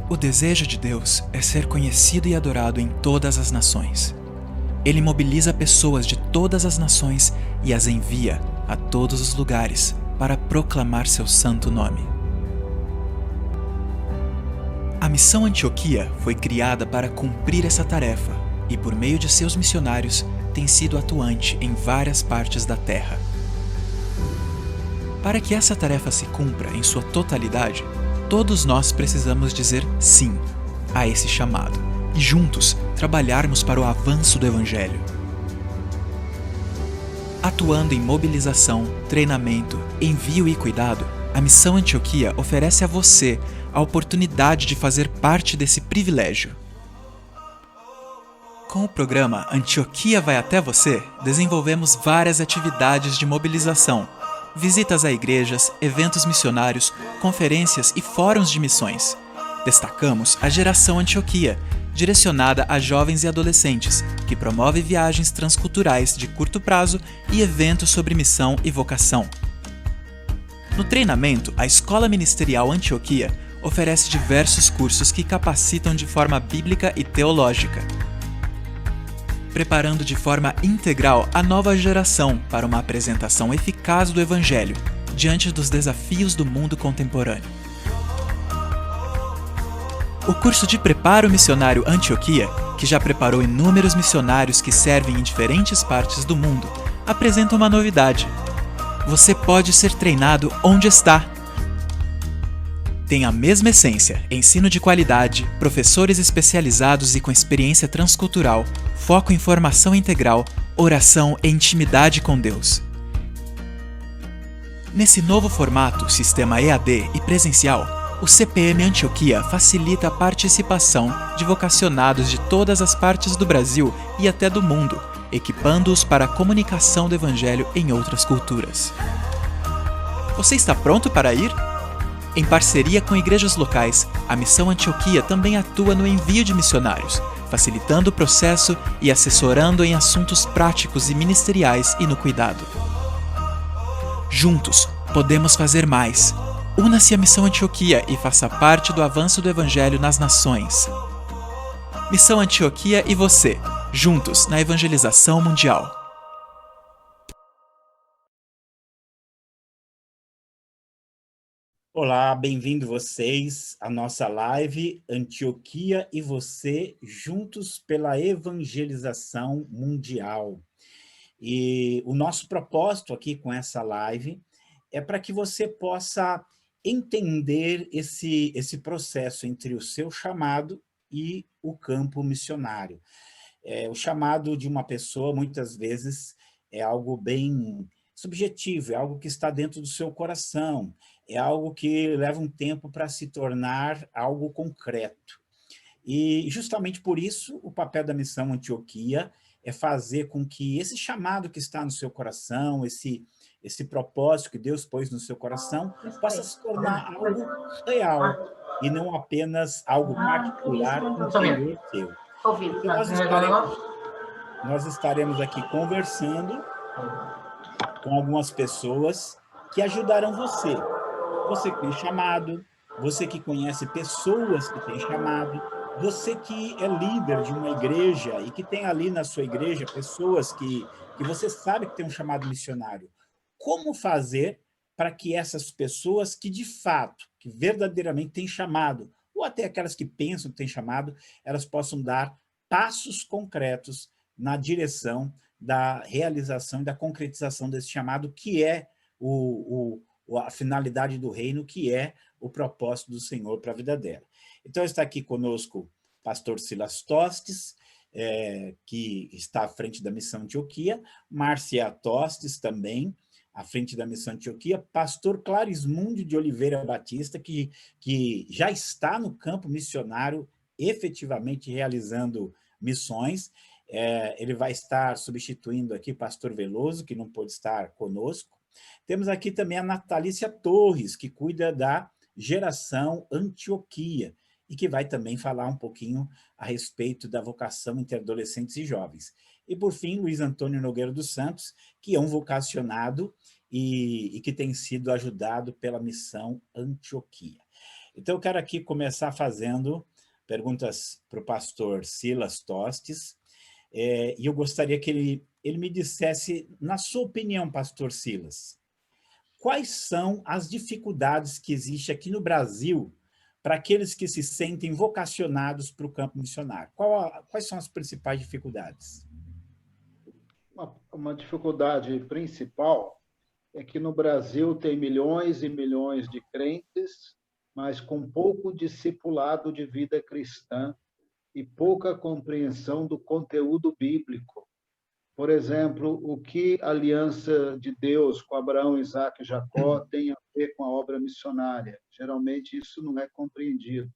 O desejo de Deus é ser conhecido e adorado em todas as nações. Ele mobiliza pessoas de todas as nações e as envia a todos os lugares para proclamar seu santo nome. A Missão Antioquia foi criada para cumprir essa tarefa e, por meio de seus missionários, tem sido atuante em várias partes da Terra. Para que essa tarefa se cumpra em sua totalidade, todos nós precisamos dizer sim a esse chamado e juntos trabalharmos para o avanço do Evangelho. Atuando em mobilização, treinamento, envio e cuidado, a Missão Antioquia oferece a você a oportunidade de fazer parte desse privilégio. Com o programa Antioquia vai até você, desenvolvemos várias atividades de mobilização, visitas a igrejas, eventos missionários, conferências e fóruns de missões. Destacamos a Geração Antioquia, direcionada a jovens e adolescentes, que promove viagens transculturais de curto prazo e eventos sobre missão e vocação. No treinamento, a Escola Ministerial Antioquia oferece diversos cursos que capacitam de forma bíblica e teológica, preparando de forma integral a nova geração para uma apresentação eficaz do Evangelho diante dos desafios do mundo contemporâneo. O curso de Preparo Missionário Antioquia, que já preparou inúmeros missionários que servem em diferentes partes do mundo, apresenta uma novidade. Você pode ser treinado onde está. Tem a mesma essência, ensino de qualidade, professores especializados e com experiência transcultural, foco em formação integral, oração e intimidade com Deus. Nesse novo formato, sistema EAD e presencial, o CPM Antioquia facilita a participação de vocacionados de todas as partes do Brasil e até do mundo, equipando-os para a comunicação do Evangelho em outras culturas. Você está pronto para ir? Em parceria com igrejas locais, a Missão Antioquia também atua no envio de missionários, facilitando o processo e assessorando em assuntos práticos e ministeriais e no cuidado. Juntos, podemos fazer mais. Una-se à Missão Antioquia e faça parte do avanço do Evangelho nas nações. Missão Antioquia e você, juntos na evangelização mundial. Olá, bem-vindo vocês à nossa live Antioquia e você, juntos pela evangelização mundial. E o nosso propósito aqui com essa live é para que você possa entender esse processo entre o seu chamado e o campo missionário. O chamado de uma pessoa, muitas vezes, é algo bem subjetivo, é algo que está dentro do seu coração, é algo que leva um tempo para se tornar algo concreto. E, justamente por isso, o papel da Missão Antioquia é fazer com que esse chamado que está no seu coração, esse propósito que Deus pôs no seu coração, possa se tornar algo real, e não apenas algo particular, interior seu. Então, nós estaremos aqui conversando com algumas pessoas que ajudarão você. Você que tem chamado, você que conhece pessoas que têm chamado, você que é líder de uma igreja e que tem ali na sua igreja pessoas que você sabe que tem um chamado missionário. Como fazer para que essas pessoas que de fato, que verdadeiramente têm chamado, ou até aquelas que pensam que têm chamado, elas possam dar passos concretos na direção da realização e da concretização desse chamado, que é a finalidade do reino, que é o propósito do Senhor para a vida dela. Então, está aqui conosco o pastor Silas Tostes, que está à frente da Missão Antioquia, Márcia Tostes também, à frente da Missão Antioquia, pastor Clarismundo de Oliveira Batista, que já está no campo missionário, efetivamente realizando missões. Ele vai estar substituindo aqui pastor Veloso, que não pôde estar conosco. Temos aqui também a Natalícia Torres, que cuida da Geração Antioquia, e que vai também falar um pouquinho a respeito da vocação entre adolescentes e jovens. E, por fim, Luiz Antônio Nogueira dos Santos, que é um vocacionado e que tem sido ajudado pela Missão Antioquia. Então, eu quero aqui começar fazendo perguntas para o pastor Silas Tostes, e eu gostaria que ele me dissesse, na sua opinião, pastor Silas, quais são as dificuldades que existem aqui no Brasil para aqueles que se sentem vocacionados para o campo missionário? Quais são as principais dificuldades? Uma dificuldade principal é que no Brasil tem milhões e milhões de crentes, mas com pouco discipulado de vida cristã e pouca compreensão do conteúdo bíblico. Por exemplo, o que a aliança de Deus com Abraão, Isaac e Jacó tem a ver com a obra missionária? Geralmente isso não é compreendido.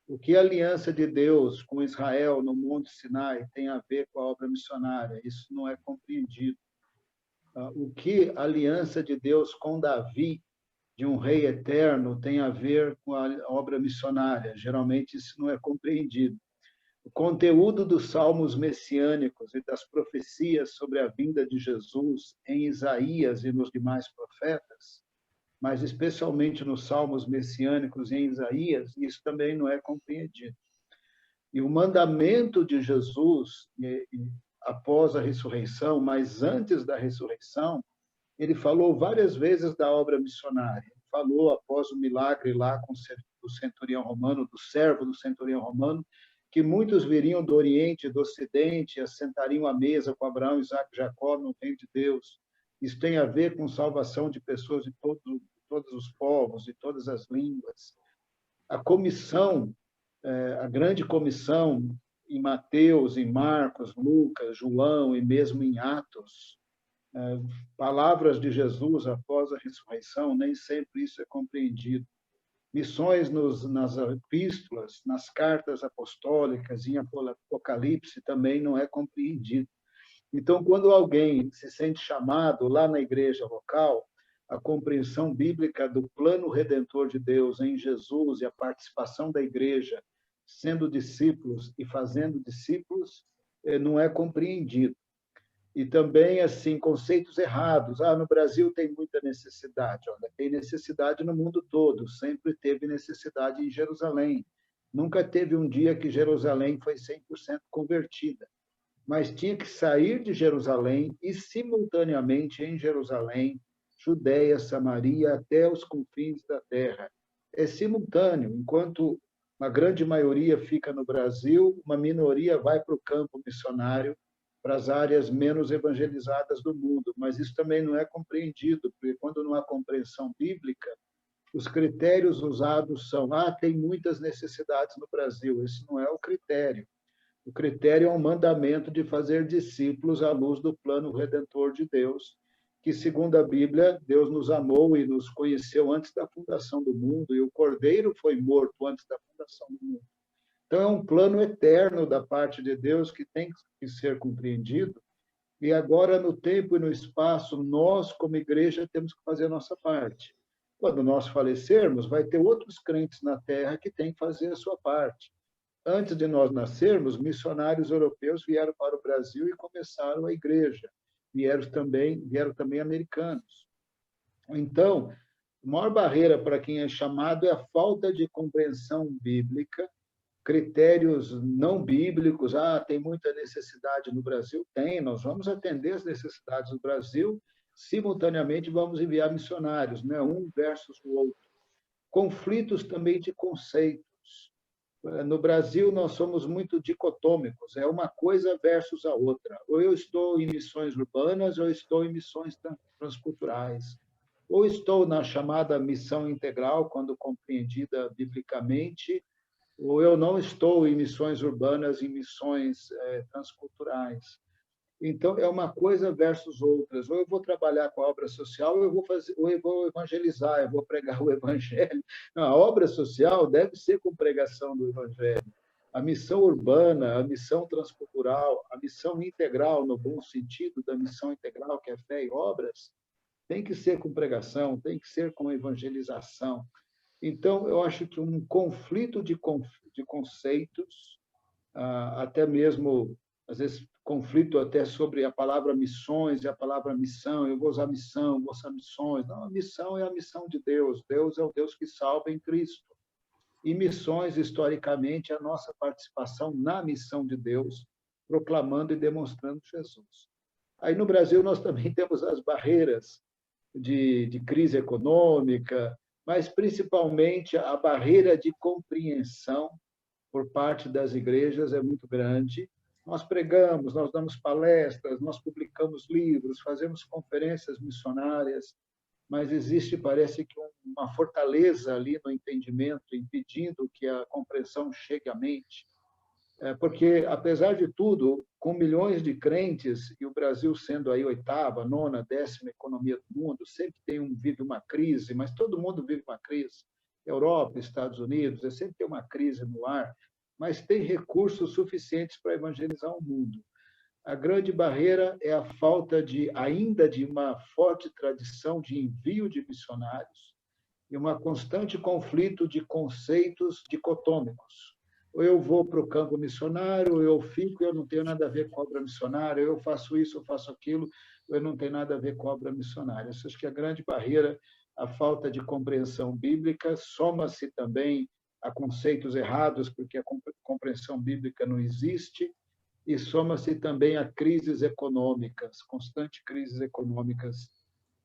O que a aliança de Deus com Israel no Monte Sinai tem a ver com a obra missionária? Isso não é compreendido. O que a aliança de Deus com Davi, de um rei eterno, tem a ver com a obra missionária? Geralmente isso não é compreendido. O conteúdo dos salmos messiânicos e das profecias sobre a vinda de Jesus em Isaías e nos demais profetas, mas especialmente nos salmos messiânicos e em Isaías, isso também não é compreendido. E o mandamento de Jesus, após a ressurreição, mas antes da ressurreição, ele falou várias vezes da obra missionária. Ele falou após o milagre lá com o centurião romano, do servo do centurião romano, que muitos viriam do Oriente e do Ocidente e assentariam à mesa com Abraão, Isaac e Jacó no reino de Deus. Isso tem a ver com salvação de pessoas de todos os povos, de todas as línguas. A comissão, a grande comissão em Mateus, em Marcos, Lucas, João e mesmo em Atos, palavras de Jesus após a ressurreição, nem sempre isso é compreendido. Missões nas epístolas, nas cartas apostólicas, em Apocalipse, também não é compreendido. Então, quando alguém se sente chamado lá na igreja local, a compreensão bíblica do plano redentor de Deus em Jesus e a participação da igreja sendo discípulos e fazendo discípulos não é compreendido. E também, assim, conceitos errados. No Brasil tem muita necessidade. Olha, tem necessidade no mundo todo. Sempre teve necessidade em Jerusalém. Nunca teve um dia que Jerusalém foi 100% convertida. Mas tinha que sair de Jerusalém e, simultaneamente, em Jerusalém, Judéia, Samaria, até os confins da terra. É simultâneo. Enquanto uma grande maioria fica no Brasil, uma minoria vai para o campo missionário, para as áreas menos evangelizadas do mundo, mas isso também não é compreendido, porque quando não há compreensão bíblica, os critérios usados são, tem muitas necessidades no Brasil. Esse não é o critério. O critério é um mandamento de fazer discípulos à luz do plano redentor de Deus, que, segundo a Bíblia, Deus nos amou e nos conheceu antes da fundação do mundo, e o Cordeiro foi morto antes da fundação do mundo. Então, é um plano eterno da parte de Deus que tem que ser compreendido. E agora, no tempo e no espaço, nós, como igreja, temos que fazer a nossa parte. Quando nós falecermos, vai ter outros crentes na Terra que têm que fazer a sua parte. Antes de nós nascermos, missionários europeus vieram para o Brasil e começaram a igreja. Vieram também americanos. Então, a maior barreira para quem é chamado é a falta de compreensão bíblica, critérios não bíblicos. Tem muita necessidade no Brasil? Tem, nós vamos atender as necessidades do Brasil, simultaneamente vamos enviar missionários, né? Um versus o outro. Conflitos também de conceitos. No Brasil, nós somos muito dicotômicos, é uma coisa versus a outra. Ou eu estou em missões urbanas, ou eu estou em missões transculturais. Ou estou na chamada missão integral, quando compreendida biblicamente, ou eu não estou em missões urbanas, em missões transculturais. Então, é uma coisa versus outras. Ou eu vou trabalhar com a obra social, ou eu vou evangelizar, eu vou pregar o evangelho. Não, a obra social deve ser com pregação do evangelho. A missão urbana, a missão transcultural, a missão integral, no bom sentido da missão integral, que é fé e obras, tem que ser com pregação, tem que ser com evangelização. Então, eu acho que um conflito de conceitos, até mesmo, às vezes, conflito até sobre a palavra missões e a palavra missão. Eu vou usar missão, vou usar missões. Não, a missão é a missão de Deus. Deus é o Deus que salva em Cristo. e missões, historicamente, a nossa participação na missão de Deus, proclamando e demonstrando Jesus. Aí no Brasil nós também temos as barreiras de crise econômica, mas principalmente a barreira de compreensão por parte das igrejas é muito grande. Nós pregamos, nós damos palestras, nós publicamos livros, fazemos conferências missionárias, mas existe, parece que, uma fortaleza ali no entendimento, impedindo que a compreensão chegue à mente. Porque, apesar de tudo, com milhões de crentes, e o Brasil sendo aí 8ª, 9ª, 10ª economia do mundo, sempre vive uma crise, mas todo mundo vive uma crise. Europa, Estados Unidos, sempre tem uma crise no ar, mas tem recursos suficientes para evangelizar o mundo. A grande barreira é a falta ainda de uma forte tradição de envio de missionários e um constante conflito de conceitos dicotômicos. Ou eu vou para o campo missionário, ou eu fico, eu não tenho nada a ver com a obra missionária, eu faço isso, eu faço aquilo, eu não tenho nada a ver com a obra missionária. Acho que a grande barreira, a falta de compreensão bíblica, soma-se também a conceitos errados, porque a compreensão bíblica não existe, e soma-se também a crises econômicas, constantes crises econômicas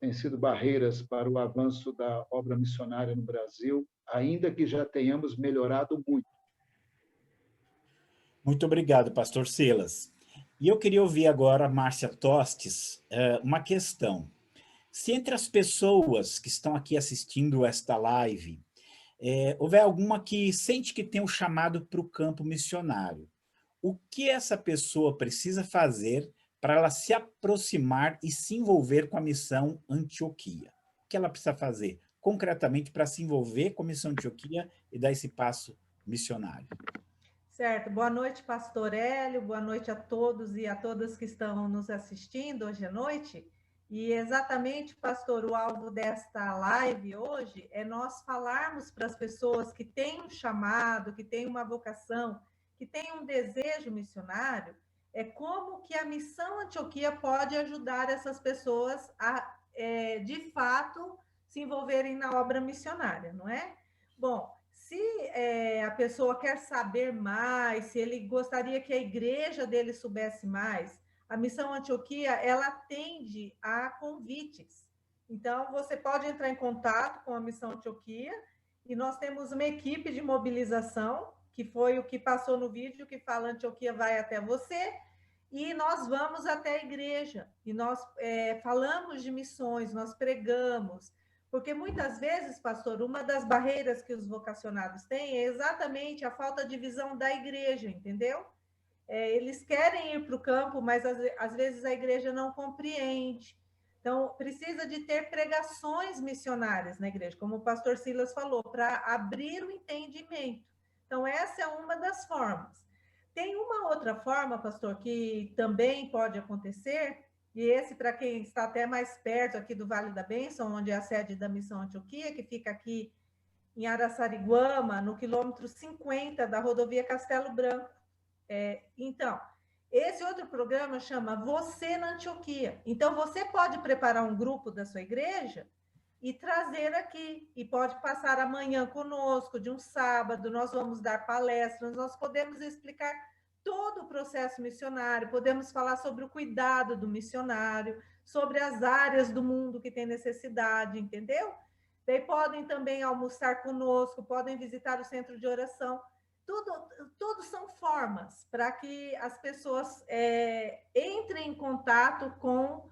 têm sido barreiras para o avanço da obra missionária no Brasil, ainda que já tenhamos melhorado muito. Muito obrigado, pastor Silas. E eu queria ouvir agora, Márcia Tostes, uma questão. Se entre as pessoas que estão aqui assistindo esta live, houver alguma que sente que tem um chamado para o campo missionário, o que essa pessoa precisa fazer para ela se aproximar e se envolver com a missão Antioquia? O que ela precisa fazer, concretamente, para se envolver com a missão Antioquia e dar esse passo missionário? Certo. Boa noite, pastor Hélio. Boa noite a todos e a todas que estão nos assistindo hoje à noite. E exatamente, pastor, o alvo desta live hoje é nós falarmos para as pessoas que têm um chamado, que têm uma vocação, que têm um desejo missionário, como que a missão Antioquia pode ajudar essas pessoas a, de fato, se envolverem na obra missionária, não é? Bom, se a pessoa quer saber mais, se ele gostaria que a igreja dele soubesse mais, a missão Antioquia, ela atende a convites. Então, você pode entrar em contato com a missão Antioquia e nós temos uma equipe de mobilização, que foi o que passou no vídeo, que fala Antioquia vai até você, e nós vamos até a igreja, e nós falamos de missões, nós pregamos, porque muitas vezes, pastor, uma das barreiras que os vocacionados têm é exatamente a falta de visão da igreja, entendeu? Eles querem ir para o campo, mas às vezes a igreja não compreende. Então, precisa de ter pregações missionárias na igreja, como o pastor Silas falou, para abrir o entendimento. Então, essa é uma das formas. Tem uma outra forma, pastor, que também pode acontecer, e esse, para quem está até mais perto aqui do Vale da Bênção, onde é a sede da Missão Antioquia, que fica aqui em Araçariguama, no quilômetro 50 da rodovia Castelo Branco. Então, esse outro programa chama Você na Antioquia. Então, você pode preparar um grupo da sua igreja e trazer aqui, e pode passar amanhã conosco, de um sábado, nós vamos dar palestras, nós podemos explicar todo o processo missionário, podemos falar sobre o cuidado do missionário, sobre as áreas do mundo que tem necessidade, entendeu? Daí podem também almoçar conosco, podem visitar o centro de oração. Tudo são formas para que as pessoas entrem em contato com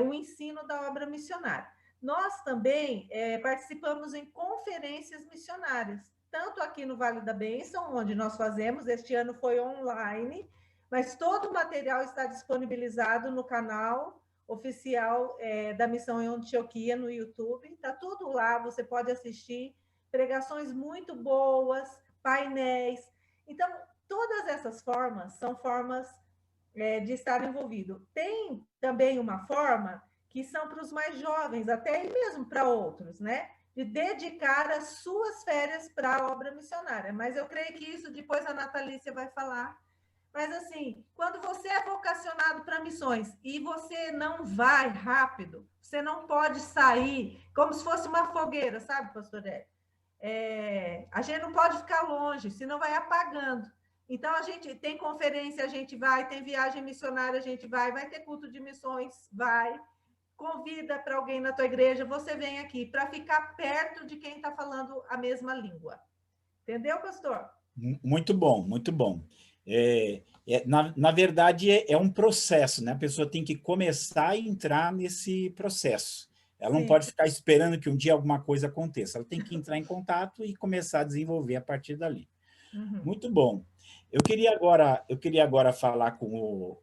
o ensino da obra missionária. Nós também participamos em conferências missionárias, tanto aqui no Vale da Bênção, onde nós fazemos, este ano foi online, mas todo o material está disponibilizado no canal oficial da Missão em Antioquia, no YouTube, está tudo lá, você pode assistir, pregações muito boas, painéis. Então, todas essas formas são formas de estar envolvido. Tem também uma forma que são para os mais jovens, até mesmo para outros, né? De dedicar as suas férias para a obra missionária. Mas eu creio que isso depois a Natalícia vai falar. Mas, assim, quando você é vocacionado para missões e você não vai rápido, você não pode sair como se fosse uma fogueira, sabe, pastor Hélio? a gente não pode ficar longe, senão vai apagando. Então, a gente tem conferência, a gente vai, tem viagem missionária, a gente vai ter culto de missões, vai. Convida para alguém na tua igreja, você vem aqui, para ficar perto de quem está falando a mesma língua. Entendeu, pastor? Muito bom, muito bom. Na verdade, é um processo, né? A pessoa tem que começar a entrar nesse processo. Ela não Sim. pode ficar esperando que um dia alguma coisa aconteça. Ela tem que entrar em contato e começar a desenvolver a partir dali. Uhum. Muito bom. Eu queria agora falar com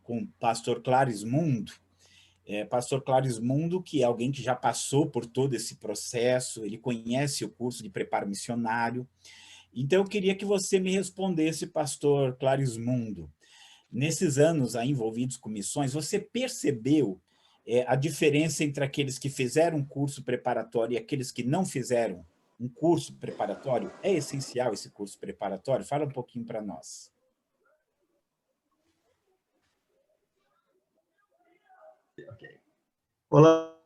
o pastor Clarismundo. Pastor Clarismundo, que é alguém que já passou por todo esse processo, ele conhece o curso de preparo missionário. Então, eu queria que você me respondesse, pastor Clarismundo. Nesses anos aí envolvidos com missões, você percebeu a diferença entre aqueles que fizeram um curso preparatório e aqueles que não fizeram um curso preparatório? É essencial esse curso preparatório? Fala um pouquinho para nós. Olá,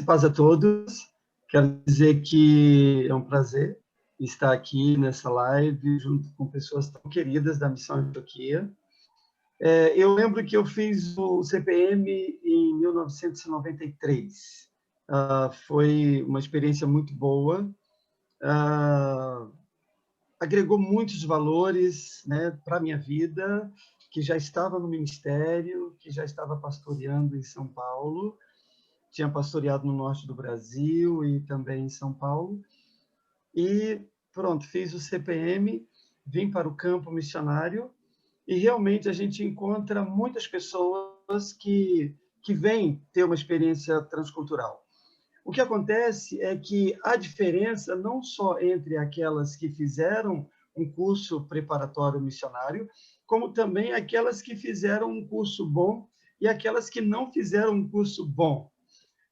paz a todos. Quero dizer que é um prazer estar aqui nessa live junto com pessoas tão queridas da Missão Antioquia. Eu lembro que eu fiz o CPM em 1993. Foi uma experiência muito boa. Agregou muitos valores, né, para a minha vida, que já estava no ministério, que já estava pastoreando em São Paulo. Tinha pastoreado no norte do Brasil e também em São Paulo. E pronto, fiz o CPM, vim para o campo missionário e realmente a gente encontra muitas pessoas que vêm ter uma experiência transcultural. O que acontece é que há diferença não só entre aquelas que fizeram um curso preparatório missionário, como também aquelas que fizeram um curso bom e aquelas que não fizeram um curso bom.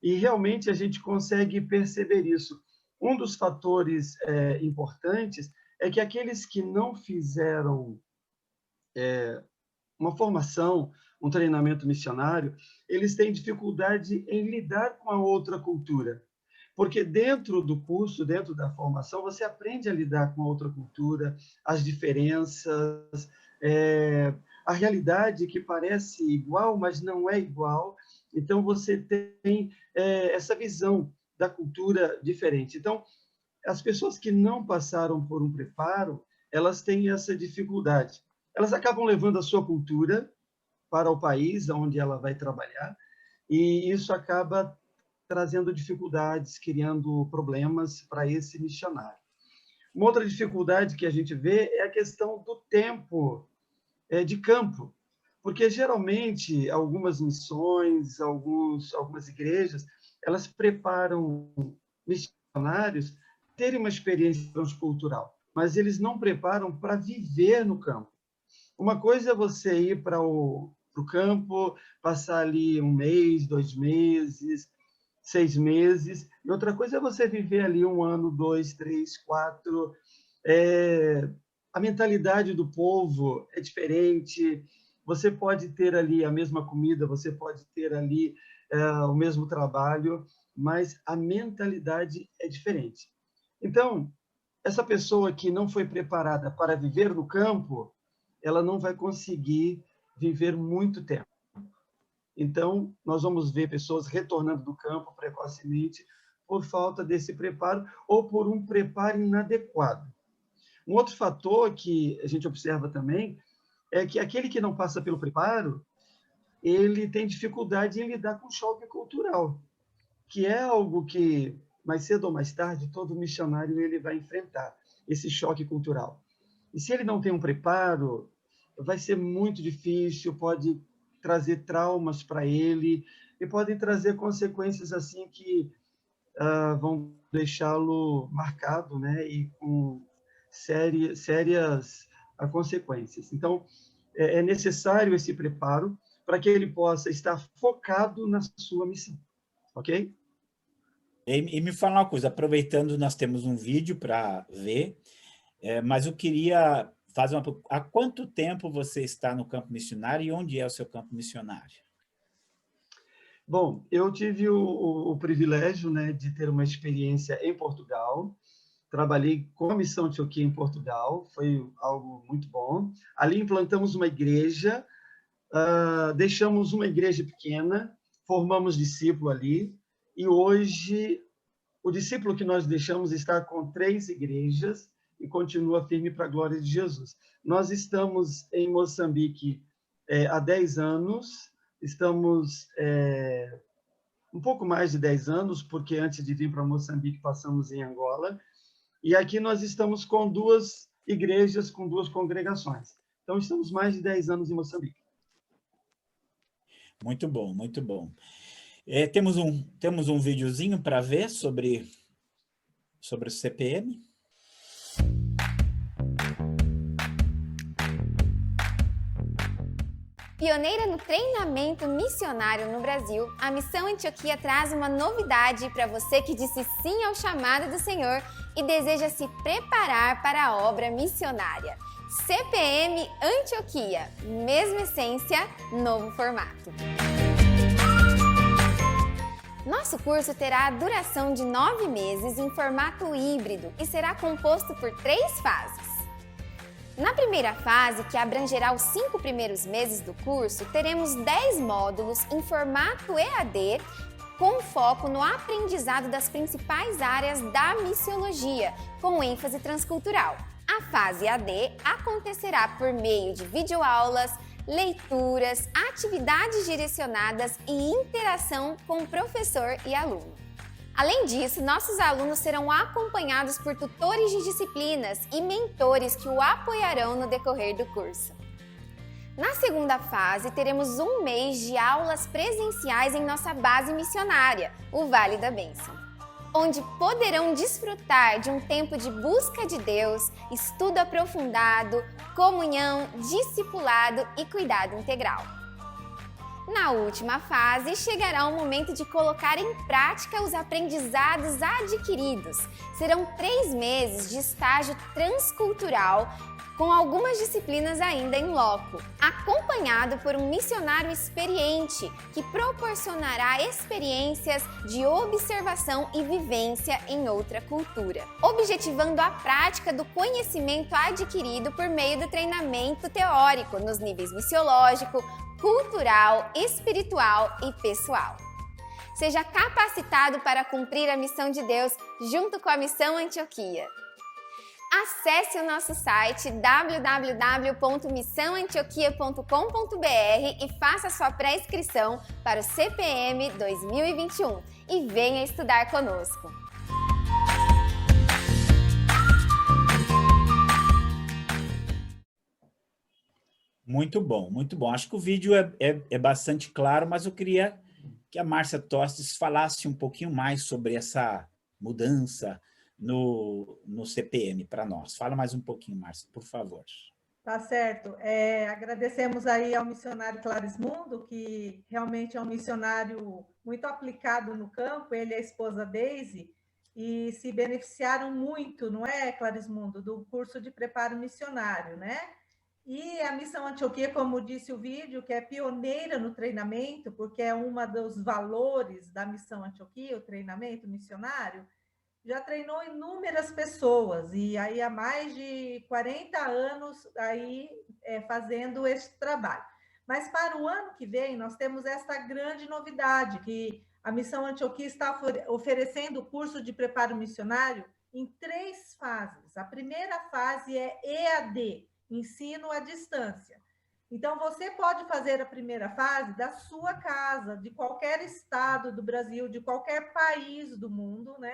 E realmente a gente consegue perceber isso. Um dos fatores importantes é que aqueles que não fizeram uma formação, um treinamento missionário, eles têm dificuldade em lidar com a outra cultura. Porque dentro do curso, dentro da formação, você aprende a lidar com a outra cultura, as diferenças, a realidade que parece igual, mas não é igual. Então, você tem essa visão da cultura diferente. Então, as pessoas que não passaram por um preparo, elas têm essa dificuldade. Elas acabam levando a sua cultura para o país onde ela vai trabalhar, e isso acaba trazendo dificuldades, criando problemas para esse missionário. Uma outra dificuldade que a gente vê é a questão do tempo de campo, porque geralmente algumas missões, algumas igrejas, elas preparam missionários terem uma experiência transcultural, mas eles não preparam para viver no campo. Uma coisa é você ir para o campo, passar ali 1 mês, 2 meses, 6 meses, e outra coisa é você viver ali 1 ano, 2, 3, 4. A mentalidade do povo é diferente. Você pode ter ali a mesma comida, você pode ter ali o mesmo trabalho, mas a mentalidade é diferente. Então, essa pessoa que não foi preparada para viver no campo, ela não vai conseguir viver muito tempo. Então, nós vamos ver pessoas retornando do campo precocemente por falta desse preparo ou por um preparo inadequado. Um outro fator que a gente observa também é que aquele que não passa pelo preparo, ele tem dificuldade em lidar com o choque cultural, que é algo que, mais cedo ou mais tarde, todo missionário ele vai enfrentar, esse choque cultural. E se ele não tem um preparo, vai ser muito difícil, pode trazer traumas para ele e podem trazer consequências assim que vão deixá-lo marcado, né, e com sérias consequências. Então, é necessário esse preparo para que ele possa estar focado na sua missão, ok? E me fala uma coisa, aproveitando, nós temos um vídeo para ver, mas eu queria fazer há quanto tempo você está no campo missionário e onde é o seu campo missionário? Bom, eu tive o privilégio, né, de ter uma experiência em Portugal. trabalhei com a Missão Antioquia em Portugal, foi algo muito bom. Ali implantamos uma igreja, deixamos uma igreja pequena, formamos discípulo ali, e hoje o discípulo que nós deixamos está com 3 igrejas e continua firme para a glória de Jesus. Nós estamos em Moçambique há 10 anos, estamos um pouco mais de 10 anos, porque antes de vir para Moçambique passamos em Angola, e aqui nós estamos com 2 igrejas, com 2 congregações. Então, estamos mais de 10 anos em Moçambique. Muito bom, muito bom. Temos um videozinho para ver sobre o CPM. Pioneira no treinamento missionário no Brasil, a Missão Antioquia traz uma novidade para você que disse sim ao chamado do Senhor e deseja se preparar para a obra missionária. CPM Antioquia, mesma essência, novo formato. Nosso curso terá a duração de 9 meses em formato híbrido e será composto por 3 fases. Na primeira fase, que abrangerá os 5 primeiros meses do curso, teremos 10 módulos em formato EAD, com foco no aprendizado das principais áreas da missiologia, com ênfase transcultural. A fase EAD acontecerá por meio de videoaulas, leituras, atividades direcionadas e interação com o professor e aluno. Além disso, nossos alunos serão acompanhados por tutores de disciplinas e mentores que o apoiarão no decorrer do curso. Na segunda fase, teremos 1 mês de aulas presenciais em nossa base missionária, o Vale da Bênção, onde poderão desfrutar de um tempo de busca de Deus, estudo aprofundado, comunhão, discipulado e cuidado integral. Na última fase, chegará o momento de colocar em prática os aprendizados adquiridos. Serão 3 meses de estágio transcultural, com algumas disciplinas ainda em loco, acompanhado por um missionário experiente que proporcionará experiências de observação e vivência em outra cultura, objetivando a prática do conhecimento adquirido por meio do treinamento teórico nos níveis missiológico, cultural, espiritual e pessoal. Seja capacitado para cumprir a missão de Deus junto com a Missão Antioquia. Acesse o nosso site www.missãoantioquia.com.br e faça sua pré-inscrição para o CPM 2021 e venha estudar conosco. Muito bom, muito bom. Acho que o vídeo é bastante claro, mas eu queria que a Márcia Tostes falasse um pouquinho mais sobre essa mudança no CPM para nós. Fala mais um pouquinho, Márcia, por favor. Tá certo. Agradecemos aí ao missionário Clarismundo, que realmente é um missionário muito aplicado no campo, ele e a esposa Daisy, e se beneficiaram muito, não é, Clarismundo, do curso de preparo missionário, né? E a Missão Antioquia, como disse o vídeo, que é pioneira no treinamento, porque é um dos valores da Missão Antioquia, o treinamento missionário, já treinou inúmeras pessoas, e aí há mais de 40 anos aí, fazendo esse trabalho. Mas para o ano que vem, nós temos essa grande novidade, que a Missão Antioquia está oferecendo o curso de preparo missionário em 3 fases. A primeira fase é EAD, ensino à distância. Então, você pode fazer a primeira fase da sua casa, de qualquer estado do Brasil, de qualquer país do mundo, né?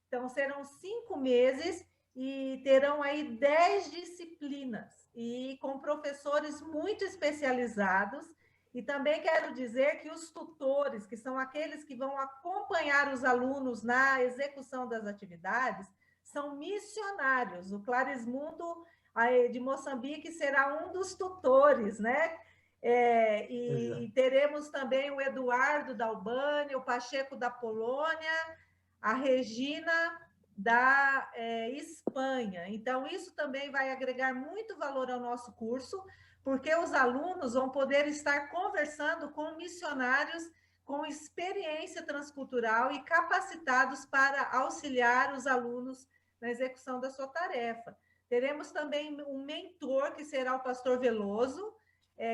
Então, serão 5 meses e terão aí 10 disciplinas, e com professores muito especializados. E também quero dizer que os tutores, que são aqueles que vão acompanhar os alunos na execução das atividades, são missionários. O Clarismundo de Moçambique será um dos tutores, né? E teremos também o Eduardo da Albânia, o Pacheco da Polônia, a Regina da Espanha. Então, isso também vai agregar muito valor ao nosso curso, porque os alunos vão poder estar conversando com missionários com experiência transcultural e capacitados para auxiliar os alunos na execução da sua tarefa. Teremos também um mentor, que será o pastor Veloso,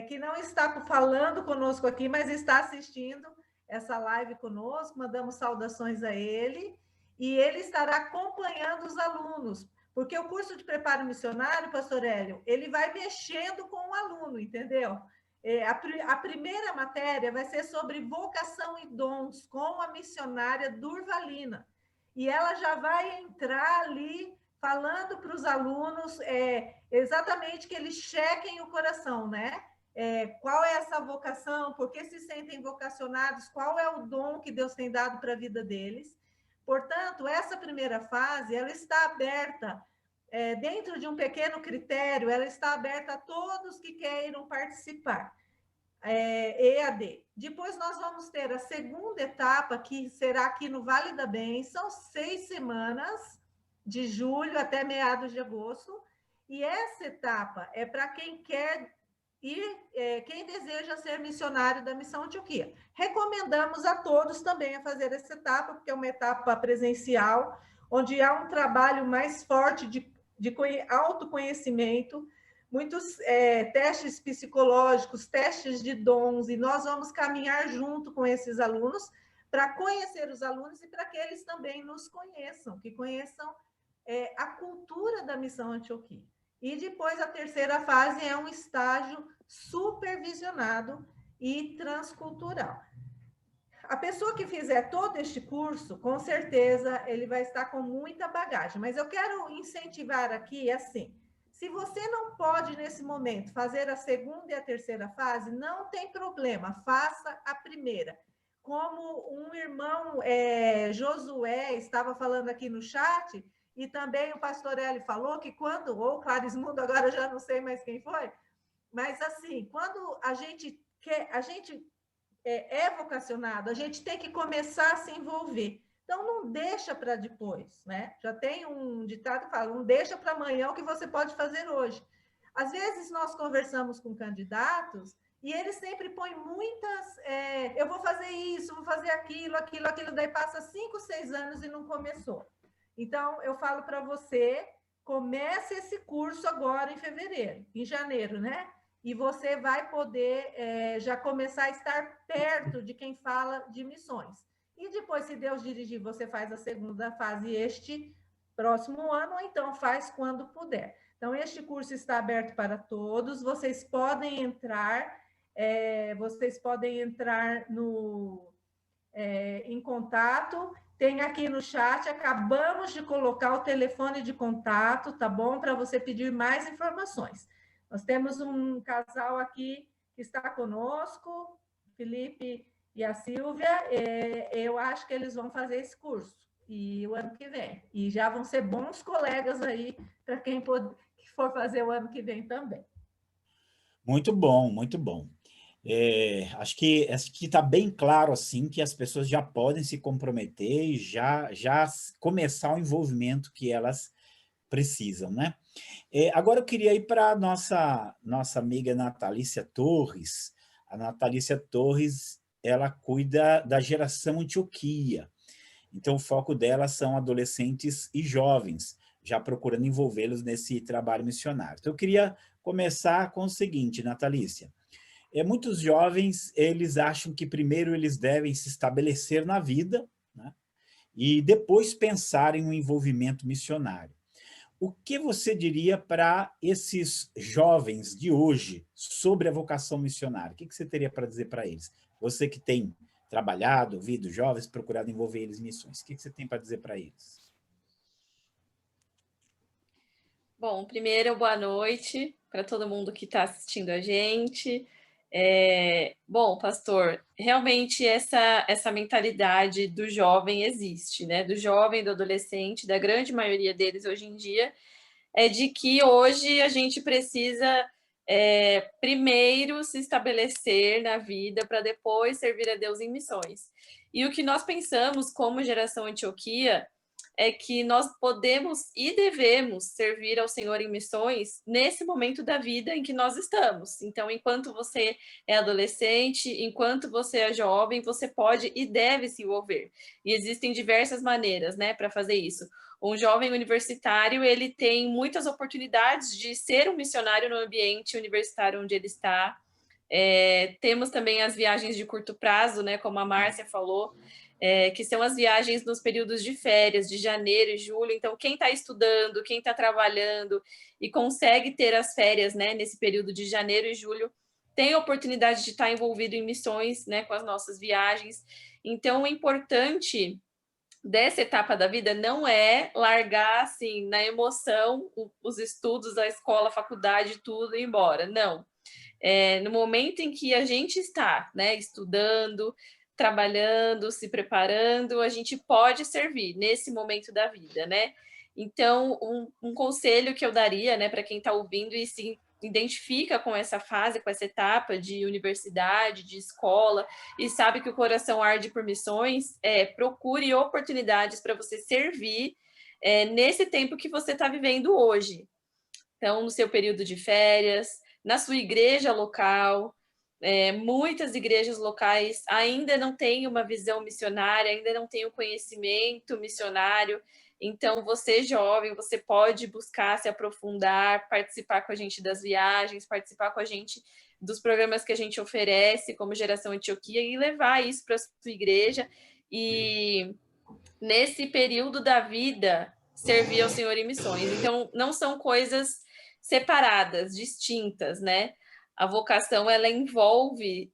que não está falando conosco aqui, mas está assistindo essa live conosco. Mandamos saudações a ele. E ele estará acompanhando os alunos, porque o curso de preparo missionário, pastor Hélio, ele vai mexendo com o aluno, entendeu? A primeira matéria vai ser sobre vocação e dons, com a missionária Durvalina. E ela já vai entrar ali falando para os alunos exatamente que eles chequem o coração, né? Qual é essa vocação, por que se sentem vocacionados, qual é o dom que Deus tem dado para a vida deles. Portanto, essa primeira fase, ela está aberta, dentro de um pequeno critério, ela está aberta a todos que queiram participar, EAD. Depois nós vamos ter a segunda etapa, que será aqui no Vale da Bênção, 6 semanas, de julho até meados de agosto, e essa etapa é para quem quer e quem deseja ser missionário da Missão Antioquia. Recomendamos a todos também a fazer essa etapa, porque é uma etapa presencial, onde há um trabalho mais forte de autoconhecimento, muitos testes psicológicos, testes de dons, e nós vamos caminhar junto com esses alunos para conhecer os alunos e para que eles também nos conheçam, que conheçam a cultura da Missão Antioquia. E depois a terceira fase é um estágio supervisionado e transcultural. A pessoa que fizer todo este curso, com certeza, ele vai estar com muita bagagem. Mas eu quero incentivar aqui, assim, se você não pode, nesse momento, fazer a segunda e a terceira fase, não tem problema, faça a primeira. Como um irmão, Josué, estava falando aqui no chat, e também o pastor Hélio falou que quando, ou Clarismundo, agora eu já não sei mais quem foi, mas assim, quando a gente é vocacionado, a gente tem que começar a se envolver. Então, não deixa para depois, né? Já tem um ditado que fala, não deixa para amanhã o que você pode fazer hoje. Às vezes, nós conversamos com candidatos e eles sempre põem muitas... eu vou fazer isso, vou fazer aquilo, daí passa 5, 6 anos e não começou. Então, eu falo para você, comece esse curso agora em fevereiro, em janeiro, né? E você vai poder já começar a estar perto de quem fala de missões. E depois, se Deus dirigir, você faz a segunda fase este próximo ano, ou então faz quando puder. Então, este curso está aberto para todos, vocês podem entrar em contato. Tem aqui no chat, acabamos de colocar o telefone de contato, tá bom? Para você pedir mais informações. Nós temos um casal aqui que está conosco, Felipe e a Silvia. Eu acho que eles vão fazer esse curso e o ano que vem. E já vão ser bons colegas aí para quem for fazer o ano que vem também. Muito bom, muito bom. Acho que está bem claro assim que as pessoas já podem se comprometer e já começar o envolvimento que elas precisam, né? Agora eu queria ir para a nossa amiga Natalícia Torres. A Natalícia Torres, ela cuida da geração Antioquia. Então o foco dela são adolescentes e jovens, já procurando envolvê-los nesse trabalho missionário. Então eu queria começar com o seguinte, Natalícia. Muitos jovens, eles acham que primeiro eles devem se estabelecer na vida, né? E depois pensar em um envolvimento missionário. O que você diria para esses jovens de hoje sobre a vocação missionária? O que você teria para dizer para eles? Você que tem trabalhado, ouvido jovens, procurado envolver eles em missões. O que você tem para dizer para eles? Bom, primeiro, boa noite para todo mundo que está assistindo a gente. Bom, pastor, realmente essa mentalidade do jovem existe, né? Do jovem, do adolescente, da grande maioria deles hoje em dia, é de que hoje a gente precisa primeiro se estabelecer na vida para depois servir a Deus em missões. E o que nós pensamos como geração Antioquia é que nós podemos e devemos servir ao Senhor em missões nesse momento da vida em que nós estamos. Então, enquanto você é adolescente, enquanto você é jovem, você pode e deve se envolver. E existem diversas maneiras, né, para fazer isso. Um jovem universitário, ele tem muitas oportunidades de ser um missionário no ambiente universitário onde ele está. Temos também as viagens de curto prazo, né, como a Márcia falou, que são as viagens nos períodos de férias, de janeiro e julho. Então, quem está estudando, quem está trabalhando e consegue ter as férias, né, nesse período de janeiro e julho, tem a oportunidade de estar envolvido em missões, né, com as nossas viagens. Então, o importante dessa etapa da vida não é largar, assim, na emoção, os estudos, a escola, a faculdade, tudo e ir embora. Não. No momento em que a gente está, né, estudando, trabalhando, se preparando, a gente pode servir nesse momento da vida, né? Então, um conselho que eu daria, né, para quem está ouvindo e se identifica com essa fase, com essa etapa de universidade, de escola, e sabe que o coração arde por missões, procure oportunidades para você servir nesse tempo que você está vivendo hoje. Então, no seu período de férias, na sua igreja local. Muitas igrejas locais ainda não têm uma visão missionária, ainda não têm o conhecimento missionário. Então, você jovem, você pode buscar se aprofundar, participar com a gente das viagens, participar com a gente dos programas que a gente oferece, como Geração Antioquia, e levar isso para a sua igreja. E nesse período da vida, servir ao Senhor em missões. Então, não são coisas separadas, distintas, né? A vocação, ela envolve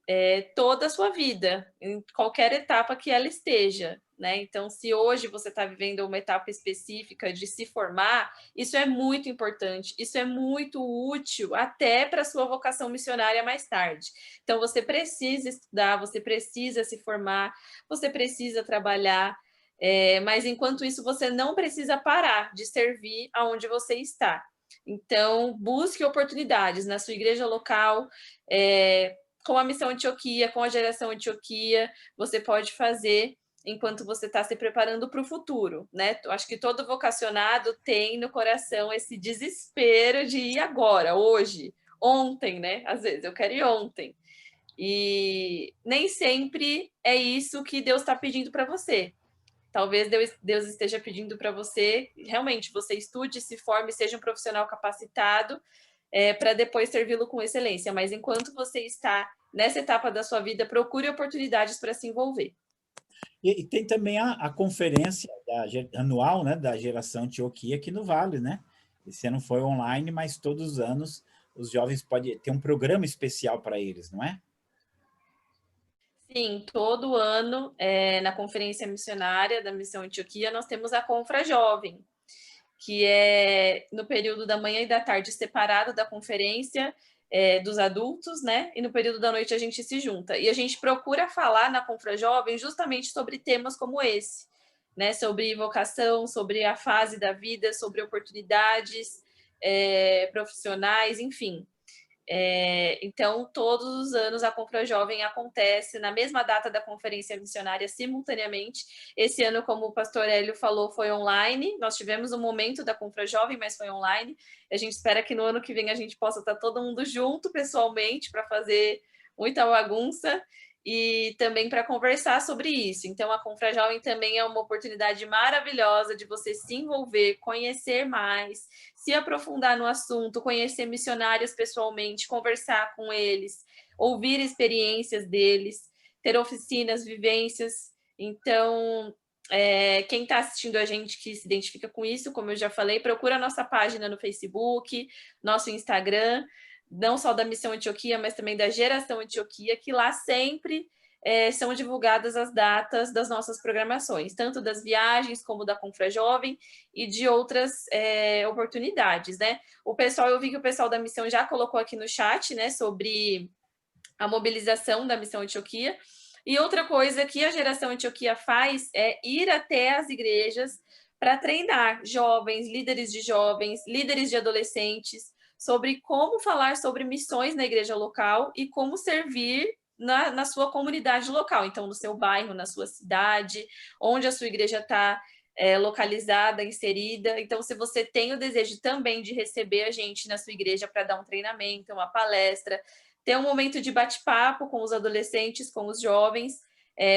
toda a sua vida, em qualquer etapa que ela esteja, né? Então, se hoje você está vivendo uma etapa específica de se formar, isso é muito importante, isso é muito útil até para a sua vocação missionária mais tarde. Então, você precisa estudar, você precisa se formar, você precisa trabalhar, mas enquanto isso, você não precisa parar de servir aonde você está. Então, busque oportunidades na sua igreja local, com a Missão Antioquia, com a Geração Antioquia, você pode fazer enquanto você está se preparando para o futuro, né? Acho que todo vocacionado tem no coração esse desespero de ir agora, hoje, ontem, né? Às vezes, eu quero ir ontem. E nem sempre é isso que Deus está pedindo para você. Talvez Deus esteja pedindo para você, realmente, você estude, se forme, seja um profissional capacitado, para depois servi-lo com excelência. Mas enquanto você está nessa etapa da sua vida, procure oportunidades para se envolver. E tem também a conferência anual, né, da Geração Antioquia aqui no Vale, né? Esse ano foi online, mas todos os anos os jovens podem ter um programa especial para eles, não é? Sim, todo ano, na Conferência Missionária da Missão Antioquia, nós temos a Confra Jovem, que é no período da manhã e da tarde separado da conferência dos adultos, né? E no período da noite a gente se junta. E a gente procura falar na Confra Jovem justamente sobre temas como esse, né? Sobre vocação, sobre a fase da vida, sobre oportunidades profissionais, enfim. Então, todos os anos a Confra Jovem acontece na mesma data da Conferência Missionária, simultaneamente. Esse ano, como o pastor Hélio falou, foi online. Nós tivemos um momento da Confra Jovem, mas foi online. A gente espera que no ano que vem a gente possa estar todo mundo junto pessoalmente para fazer muita bagunça e também para conversar sobre isso. Então, a Confra Jovem também é uma oportunidade maravilhosa de você se envolver, conhecer mais, se aprofundar no assunto, conhecer missionários pessoalmente, conversar com eles, ouvir experiências deles, ter oficinas, vivências. Então, quem está assistindo a gente que se identifica com isso, como eu já falei, procura a nossa página no Facebook, nosso Instagram, não só da Missão Antioquia, mas também da Geração Antioquia, que lá sempre são divulgadas as datas das nossas programações, tanto das viagens como da Confra Jovem e de outras oportunidades, né? Eu vi que o pessoal da Missão já colocou aqui no chat, né, sobre a mobilização da Missão Antioquia. E outra coisa que a Geração Antioquia faz é ir até as igrejas para treinar jovens, líderes de adolescentes, sobre como falar sobre missões na igreja local e como servir na sua comunidade local. Então, no seu bairro, na sua cidade, onde a sua igreja está, localizada, inserida. Então, se você tem o desejo também de receber a gente na sua igreja para dar um treinamento, uma palestra, ter um momento de bate-papo com os adolescentes, com os jovens,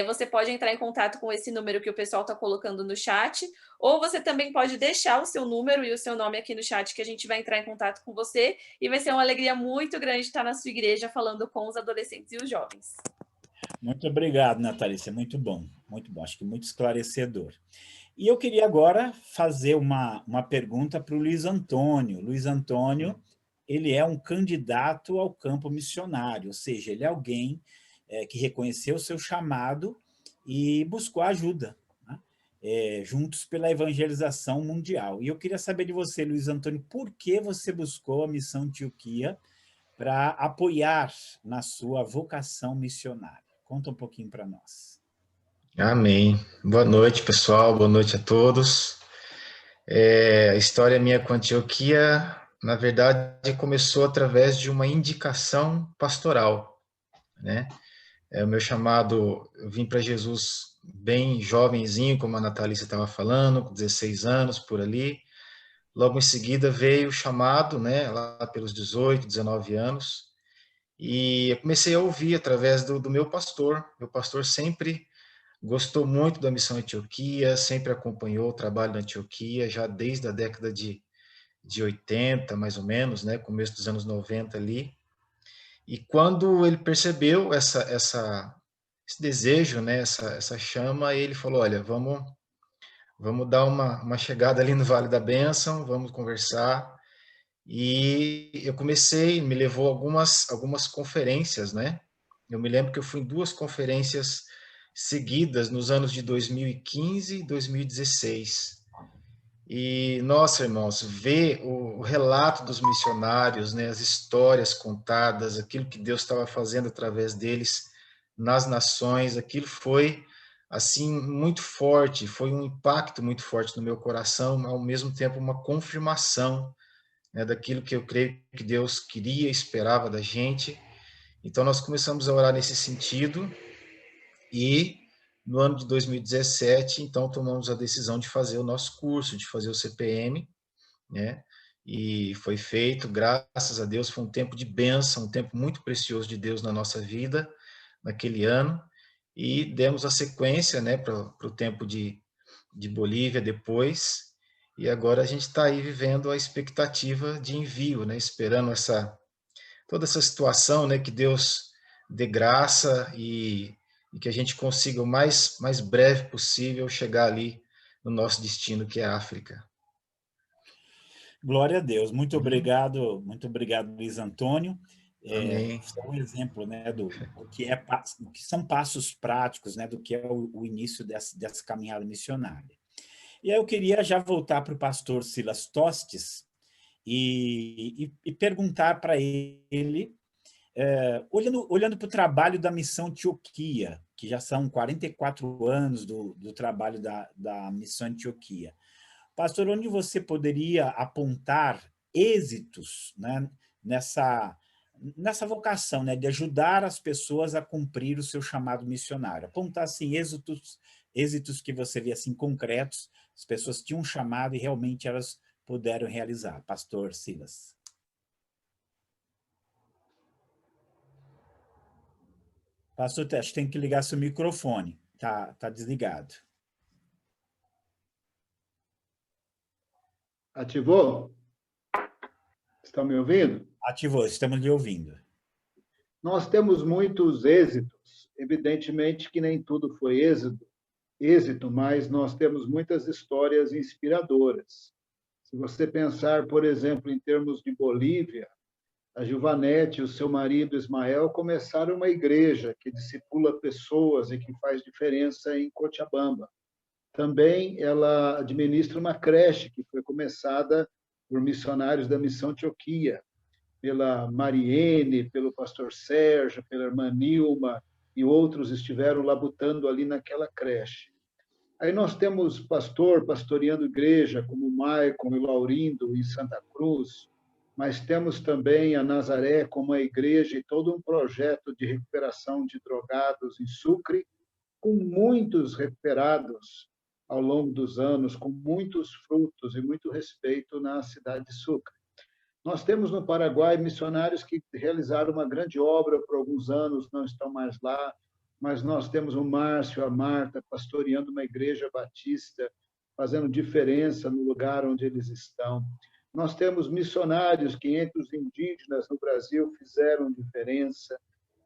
você pode entrar em contato com esse número que o pessoal está colocando no chat, ou você também pode deixar o seu número e o seu nome aqui no chat, que a gente vai entrar em contato com você, e vai ser uma alegria muito grande estar na sua igreja falando com os adolescentes e os jovens. Muito obrigado, Natalícia, muito bom, acho que muito esclarecedor. E eu queria agora fazer uma pergunta para o Luiz Antônio. Luiz Antônio, ele é um candidato ao campo missionário, ou seja, ele é alguém que reconheceu o seu chamado e buscou ajuda, né? Juntos pela evangelização mundial. E eu queria saber de você, Luiz Antônio, por que você buscou a Missão Antioquia para apoiar na sua vocação missionária? Conta um pouquinho para nós. Amém. Boa noite, pessoal. Boa noite a todos. A história minha com Antioquia, na verdade, começou através de uma indicação pastoral, né? O meu chamado, eu vim para Jesus bem jovenzinho, como a Natalícia estava falando, com 16 anos, por ali. Logo em seguida veio o chamado, né, lá pelos 18, 19 anos, e eu comecei a ouvir através do meu pastor. Meu pastor sempre gostou muito da Missão Antioquia, sempre acompanhou o trabalho da Antioquia, já desde a década de 80, mais ou menos, né, começo dos anos 90 ali. E quando ele percebeu esse desejo, né, essa chama, ele falou, olha, vamos dar uma chegada ali no Vale da Bênção, vamos conversar. E eu comecei, me levou algumas conferências, né? Eu me lembro que eu fui em 2 conferências seguidas nos anos de 2015 e 2016. E, nossa, irmãos, ver o relato dos missionários, né, as histórias contadas, aquilo que Deus estava fazendo através deles nas nações, aquilo foi, assim, muito forte, foi um impacto muito forte no meu coração, ao mesmo tempo uma confirmação, né, daquilo que eu creio que Deus queria, esperava da gente. Então, nós começamos a orar nesse sentido e no ano de 2017, então, tomamos a decisão de fazer o nosso curso, de fazer o CPM, né? E foi feito, graças a Deus, foi um tempo de bênção, um tempo muito precioso de Deus na nossa vida, naquele ano, e demos a sequência, né, para o tempo de Bolívia depois, e agora a gente está aí vivendo a expectativa de envio, né, esperando toda essa situação, né, que Deus dê graça e que a gente consiga o mais breve possível chegar ali no nosso destino, que é a África. Glória a Deus. Muito obrigado, Luiz Antônio. Amém. É um exemplo, né, do que são passos práticos, né, do que é o início dessa caminhada missionária. E aí eu queria já voltar para o pastor Silas Tostes e perguntar para ele, olhando para o trabalho da Missão Antioquia, que já são 44 anos do trabalho da Missão Antioquia. Pastor, onde você poderia apontar êxitos, né, nessa vocação, né, de ajudar as pessoas a cumprir o seu chamado missionário? Apontar assim, êxitos que você vê assim, concretos, as pessoas tinham um chamado e realmente elas puderam realizar. Pastor Silas. Pastor Teste, tem que ligar seu microfone, tá desligado. Ativou? Estão me ouvindo? Ativou, estamos lhe ouvindo. Nós temos muitos êxitos. Evidentemente que nem tudo foi êxito, mas nós temos muitas histórias inspiradoras. Se você pensar, por exemplo, em termos de Bolívia, a Gilvanete e o seu marido Ismael começaram uma igreja que discipula pessoas e que faz diferença em Cochabamba. Também ela administra uma creche que foi começada por missionários da Missão Antioquia, pela Mariene, pelo pastor Sérgio, pela irmã Nilma, e outros estiveram labutando ali naquela creche. Aí nós temos pastoreando igreja, como o Maicon e o Laurindo, em Santa Cruz, mas temos também a Nazaré como a igreja e todo um projeto de recuperação de drogados em Sucre, com muitos recuperados ao longo dos anos, com muitos frutos e muito respeito na cidade de Sucre. Nós temos no Paraguai missionários que realizaram uma grande obra por alguns anos, não estão mais lá, mas nós temos o Márcio, a Marta, pastoreando uma igreja batista, fazendo diferença no lugar onde eles estão. Nós temos missionários que, entre os indígenas no Brasil, fizeram diferença.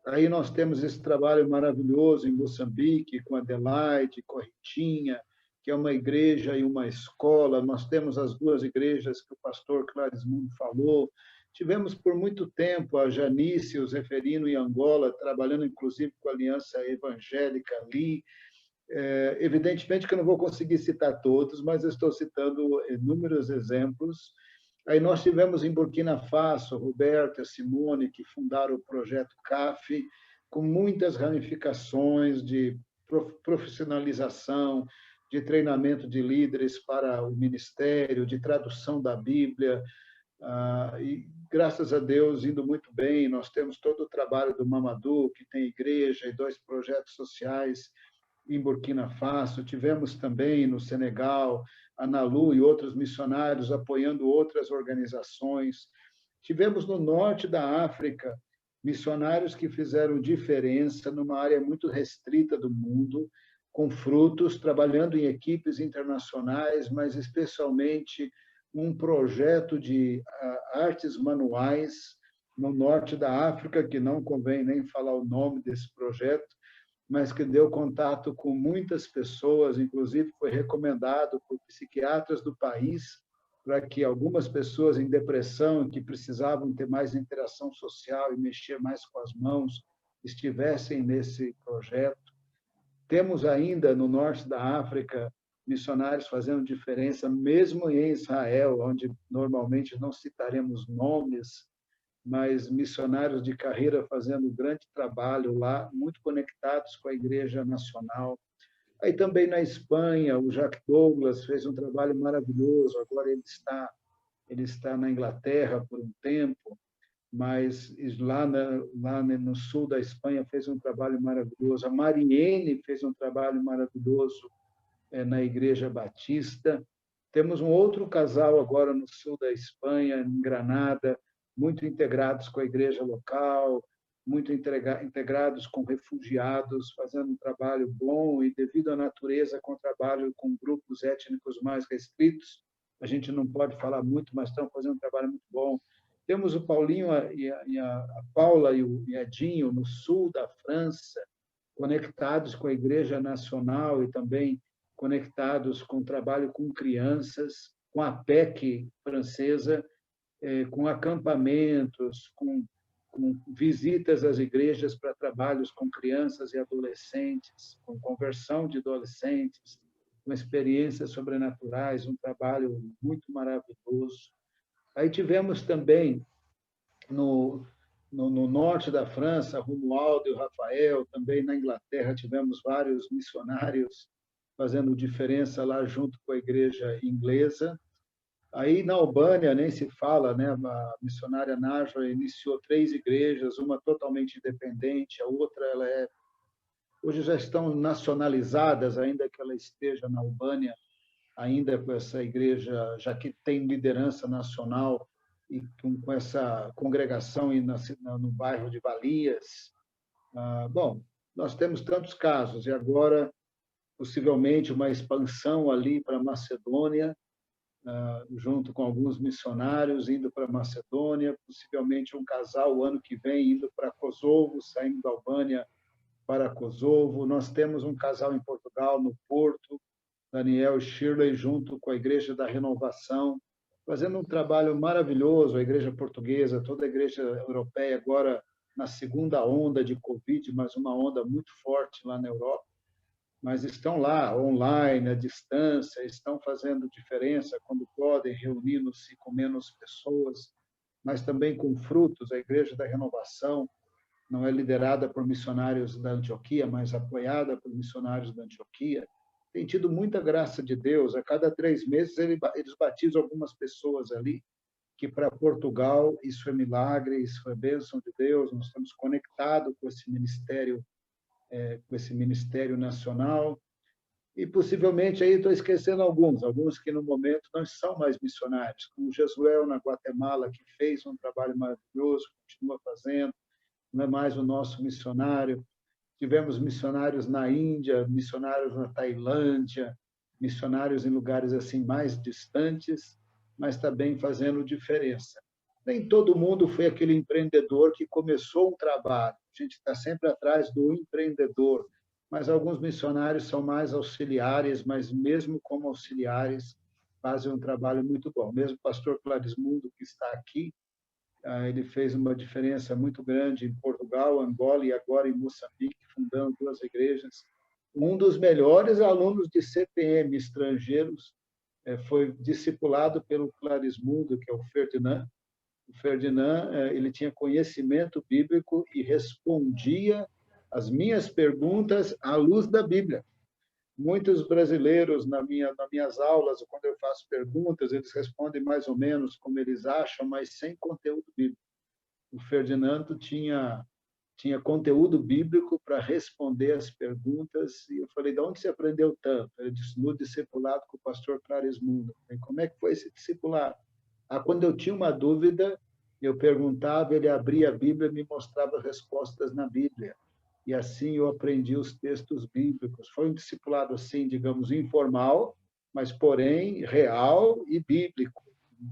Aí nós temos esse trabalho maravilhoso em Moçambique, com Adelaide, com a Ritinha, que é uma igreja e uma escola. Nós temos as duas igrejas que o pastor Clarismundo falou. Tivemos por muito tempo a Janice e o Zeferino em Angola, trabalhando inclusive com a Aliança Evangélica ali. Evidentemente que eu não vou conseguir citar todos, mas eu estou citando inúmeros exemplos. Aí nós tivemos em Burkina Faso, Roberto e Simone, que fundaram o projeto CAF, com muitas ramificações de profissionalização, de treinamento de líderes para o ministério, de tradução da Bíblia, e graças a Deus indo muito bem. Nós temos todo o trabalho do Mamadou, que tem igreja e 2 projetos sociais em Burkina Faso. Tivemos também no Senegal a Nalu e outros missionários apoiando outras organizações. Tivemos no norte da África missionários que fizeram diferença numa área muito restrita do mundo, com frutos, trabalhando em equipes internacionais, mas especialmente um projeto de artes manuais no norte da África, que não convém nem falar o nome desse projeto, mas que deu contato com muitas pessoas, inclusive foi recomendado por psiquiatras do país para que algumas pessoas em depressão, que precisavam ter mais interação social e mexer mais com as mãos, estivessem nesse projeto. Temos ainda no norte da África missionários fazendo diferença, mesmo em Israel, onde normalmente não citaremos nomes, mas missionários de carreira fazendo grande trabalho lá, muito conectados com a Igreja Nacional. Aí também na Espanha, o Jacques Douglas fez um trabalho maravilhoso, agora ele está na Inglaterra por um tempo, mas lá no sul da Espanha fez um trabalho maravilhoso. A Mariene fez um trabalho maravilhoso na Igreja Batista. Temos um outro casal agora no sul da Espanha, em Granada, muito integrados com a igreja local, muito integrados com refugiados, fazendo um trabalho bom e, devido à natureza, com trabalho com grupos étnicos mais restritos. A gente não pode falar muito, mas estão fazendo um trabalho muito bom. Temos o Paulinho e a Paula e o Edinho, no sul da França, conectados com a Igreja Nacional e também conectados com o trabalho com crianças, com a PEC francesa, com acampamentos, com visitas às igrejas para trabalhos com crianças e adolescentes, com conversão de adolescentes, com experiências sobrenaturais, um trabalho muito maravilhoso. Aí tivemos também, no norte da França, Romualdo e o Rafael, também na Inglaterra tivemos vários missionários fazendo diferença lá junto com a igreja inglesa. Aí, na Albânia, nem se fala, né? A missionária Nájua iniciou 3 igrejas, uma totalmente independente, a outra hoje já estão nacionalizadas, ainda que ela esteja na Albânia, ainda com essa igreja, já que tem liderança nacional, e com essa congregação no bairro de Valias. Bom, nós temos tantos casos, e agora, possivelmente, uma expansão ali para a Macedônia, junto com alguns missionários indo para a Macedônia, possivelmente um casal o ano que vem indo para Kosovo, saindo da Albânia para Kosovo. Nós temos um casal em Portugal, no Porto, Daniel e Shirley, junto com a Igreja da Renovação, fazendo um trabalho maravilhoso, a Igreja Portuguesa, toda a Igreja Europeia, agora na segunda onda de Covid, mas uma onda muito forte lá na Europa. Mas estão lá, online, à distância, estão fazendo diferença quando podem, reunindo-se com menos pessoas, mas também com frutos. A Igreja da Renovação não é liderada por missionários da Antioquia, mas apoiada por missionários da Antioquia. Tem tido muita graça de Deus. A cada 3 meses eles batizam algumas pessoas ali, que para Portugal isso é milagre, isso é bênção de Deus. Nós estamos conectados com esse ministério nacional. E possivelmente aí estou esquecendo alguns que no momento não são mais missionários, como Jesuel na Guatemala, que fez um trabalho maravilhoso, continua fazendo, não é mais o nosso missionário. Tivemos missionários na Índia, missionários na Tailândia, missionários em lugares assim mais distantes, mas também fazendo diferença. Nem todo mundo foi aquele empreendedor que começou um trabalho. A gente está sempre atrás do empreendedor, mas alguns missionários são mais auxiliares, mas mesmo como auxiliares fazem um trabalho muito bom. Mesmo o pastor Clarismundo, que está aqui, ele fez uma diferença muito grande em Portugal, Angola e agora em Moçambique, fundando 2 igrejas. Um dos melhores alunos de CPM estrangeiros foi discipulado pelo Clarismundo, que é o Ferdinand. O Ferdinand, ele tinha conhecimento bíblico e respondia as minhas perguntas à luz da Bíblia. Muitos brasileiros, nas minhas aulas, quando eu faço perguntas, eles respondem mais ou menos como eles acham, mas sem conteúdo bíblico. O Ferdinando tinha conteúdo bíblico para responder as perguntas, e eu falei, de onde você aprendeu tanto? Ele disse, no discipulado com o pastor Clarismundo. Como é que foi esse discipulado? Quando eu tinha uma dúvida, eu perguntava, ele abria a Bíblia e me mostrava respostas na Bíblia. E assim eu aprendi os textos bíblicos. Foi um discipulado, assim, digamos, informal, mas, porém, real e bíblico,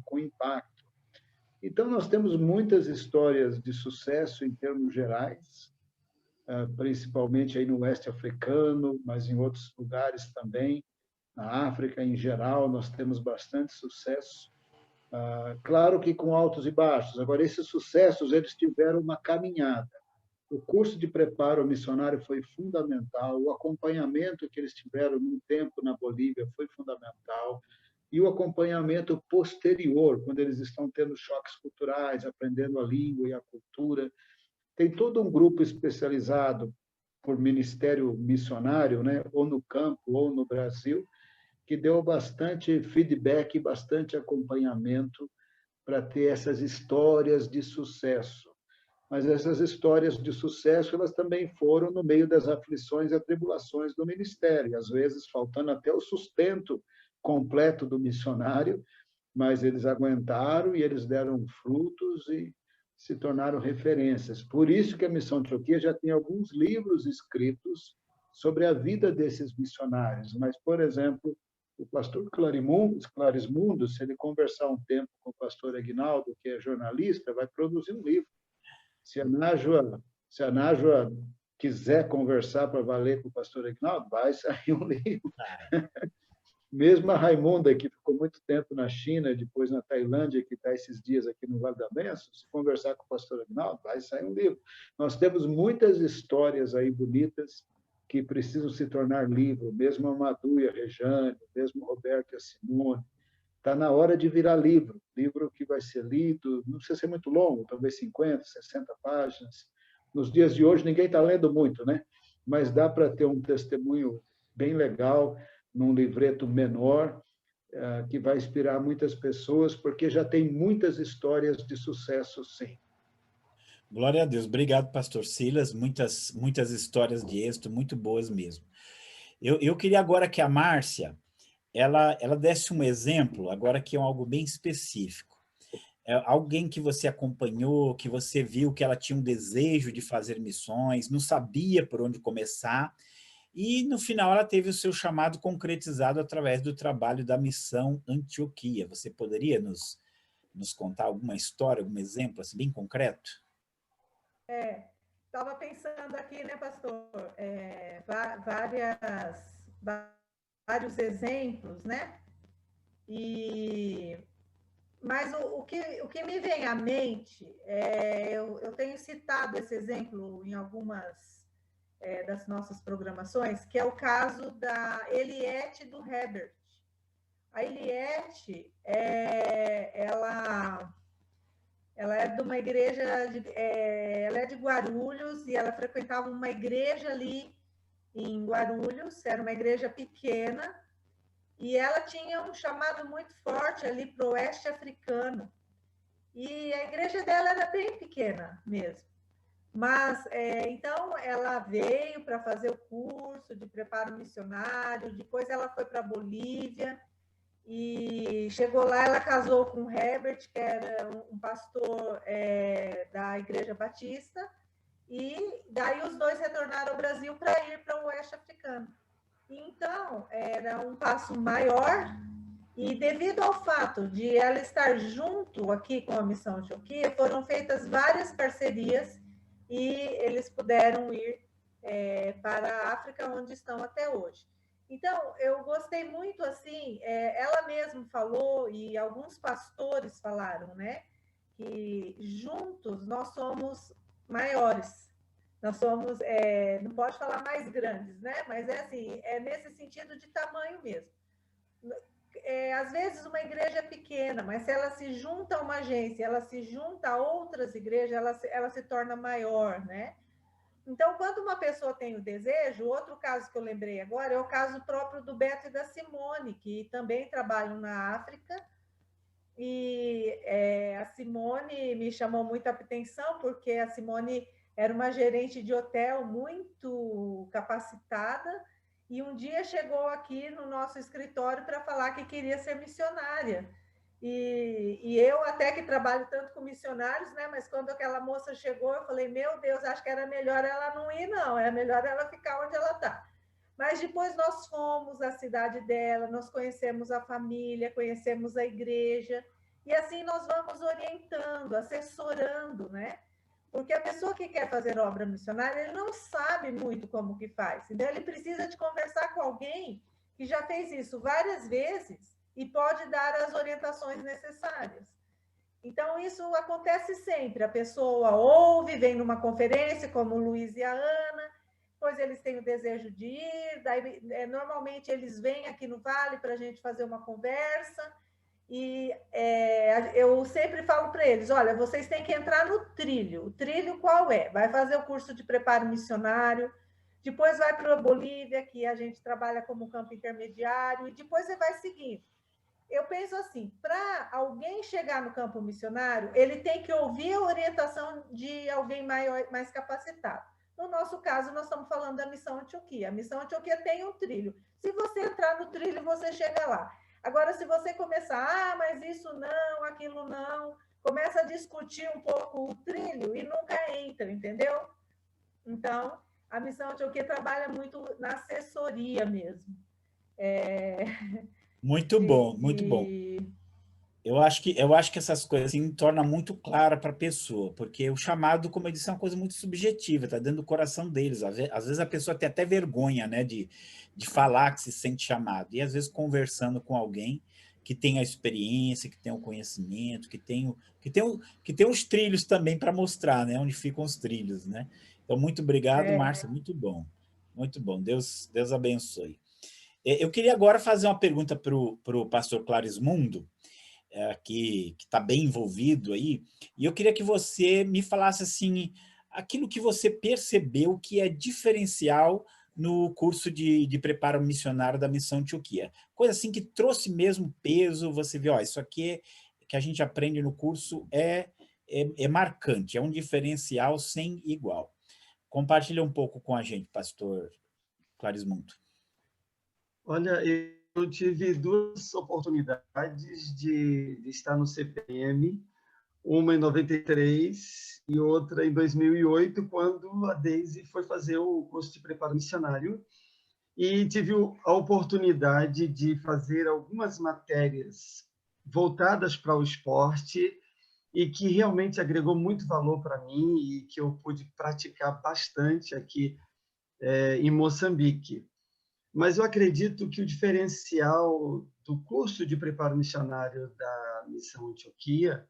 com impacto. Então, nós temos muitas histórias de sucesso em termos gerais, principalmente aí no oeste africano, mas em outros lugares também. Na África, em geral, nós temos bastante sucesso. Claro que com altos e baixos. Agora, esses sucessos, eles tiveram uma caminhada. O curso de preparo missionário foi fundamental, o acompanhamento que eles tiveram num tempo na Bolívia foi fundamental, e o acompanhamento posterior, quando eles estão tendo choques culturais, aprendendo a língua e a cultura. Tem todo um grupo especializado por ministério missionário, né, ou no campo ou no Brasil, que deu bastante feedback, bastante acompanhamento para ter essas histórias de sucesso. Mas essas histórias de sucesso, elas também foram no meio das aflições e atribulações do ministério, às vezes faltando até o sustento completo do missionário, mas eles aguentaram e eles deram frutos e se tornaram referências. Por isso que a Missão Antioquia já tem alguns livros escritos sobre a vida desses missionários, mas, por exemplo, o pastor Clarismundo, se ele conversar um tempo com o pastor Aguinaldo, que é jornalista, vai produzir um livro. Se a Nájua quiser conversar para valer com o pastor Aguinaldo, vai sair um livro. Mesmo a Raimunda, que ficou muito tempo na China, depois na Tailândia, que está esses dias aqui no Vale da Bênção, se conversar com o pastor Aguinaldo, vai sair um livro. Nós temos muitas histórias aí bonitas que precisam se tornar livro, mesmo a Madu e a Rejane, mesmo o Roberto e a Simone. Está na hora de virar livro que vai ser lido, não precisa ser muito longo, talvez 50, 60 páginas. Nos dias de hoje, ninguém está lendo muito, né? Mas dá para ter um testemunho bem legal, num livreto menor, que vai inspirar muitas pessoas, porque já tem muitas histórias de sucesso, sim. Glória a Deus. Obrigado, pastor Silas. Muitas histórias de êxito, muito boas mesmo. Eu queria agora que a Márcia ela desse um exemplo, agora que é algo bem específico. Alguém que você acompanhou, que você viu que ela tinha um desejo de fazer missões, não sabia por onde começar, e no final ela teve o seu chamado concretizado através do trabalho da Missão Antioquia. Você poderia nos contar alguma história, algum exemplo assim, bem concreto? Estava pensando aqui, né, pastor, vários exemplos, né? Mas o que me vem à mente, eu tenho citado esse exemplo em algumas das nossas programações, que é o caso da Eliette do Herbert. A Eliette, ela é de uma igreja, ela é de Guarulhos, e ela frequentava uma igreja ali em Guarulhos, era uma igreja pequena, e ela tinha um chamado muito forte ali para o oeste africano. E a igreja dela era bem pequena mesmo. Mas, então, ela veio para fazer o curso de preparo missionário, depois ela foi para a Bolívia, e chegou lá, ela casou com o Herbert, que era um pastor da Igreja Batista, e daí os dois retornaram ao Brasil para ir para o Oeste Africano. Então, era um passo maior, e devido ao fato de ela estar junto aqui com a Missão Antioquia, foram feitas várias parcerias e eles puderam ir para a África, onde estão até hoje. Então, eu gostei muito, assim, ela mesma falou, e alguns pastores falaram, né, que juntos nós somos maiores, nós somos, não pode falar mais grandes, né, mas assim, nesse sentido de tamanho mesmo. Às vezes uma igreja é pequena, mas se ela se junta a uma agência, ela se junta a outras igrejas, ela se torna maior, né? Então, quando uma pessoa tem o desejo, outro caso que eu lembrei agora é o caso próprio do Beto e da Simone, que também trabalham na África, e a Simone me chamou muita atenção, porque a Simone era uma gerente de hotel muito capacitada, e um dia chegou aqui no nosso escritório para falar que queria ser missionária. E eu até que trabalho tanto com missionários, né? Mas quando aquela moça chegou, eu falei, meu Deus, acho que era melhor ela não ir, não. É melhor ela ficar onde ela está. Mas depois nós fomos à cidade dela, nós conhecemos a família, conhecemos a igreja, e assim nós vamos orientando, assessorando, né? Porque a pessoa que quer fazer obra missionária, ele não sabe muito como que faz. Então, ele precisa de conversar com alguém que já fez isso várias vezes e pode dar as orientações necessárias. Então, isso acontece sempre. A pessoa ouve, vem numa conferência, como o Luiz e a Ana, depois eles têm o desejo de ir, daí, normalmente eles vêm aqui no Vale para a gente fazer uma conversa, e eu sempre falo para eles, olha, vocês têm que entrar no trilho. O trilho qual é? Vai fazer o curso de preparo missionário, depois vai para a Bolívia, que a gente trabalha como campo intermediário, e depois você vai seguindo. Eu penso assim, para alguém chegar no campo missionário, ele tem que ouvir a orientação de alguém mais capacitado. No nosso caso, nós estamos falando da Missão Antioquia. A Missão Antioquia tem um trilho. Se você entrar no trilho, você chega lá. Agora, se você começar, mas isso não, aquilo não, começa a discutir um pouco o trilho e nunca entra, entendeu? Então, a Missão Antioquia trabalha muito na assessoria mesmo. Muito bom, muito bom. Eu acho que essas coisas assim, tornam muito clara para a pessoa, porque o chamado, como eu disse, é uma coisa muito subjetiva, está dentro do coração deles. Às vezes a pessoa tem até vergonha, né, de falar que se sente chamado. E às vezes conversando com alguém que tem a experiência, que tem o conhecimento, que tem os trilhos também para mostrar, né, onde ficam os trilhos, né? Então, muito obrigado, Márcia, muito bom. Muito bom, Deus abençoe. Eu queria agora fazer uma pergunta para o pastor Clarismundo, que está bem envolvido aí, e eu queria que você me falasse assim, aquilo que você percebeu que é diferencial no curso de preparo missionário da Missão Antioquia. Coisa assim que trouxe mesmo peso, você vê, ó, isso aqui que a gente aprende no curso é marcante, é um diferencial sem igual. Compartilha um pouco com a gente, pastor Clarismundo. Olha, eu tive duas oportunidades de estar no CPM, uma em 93 e outra em 2008, quando a Deise foi fazer o curso de preparo missionário, e tive a oportunidade de fazer algumas matérias voltadas para o esporte e que realmente agregou muito valor para mim e que eu pude praticar bastante aqui em Moçambique. Mas eu acredito que o diferencial do curso de preparo missionário da Missão Antioquia,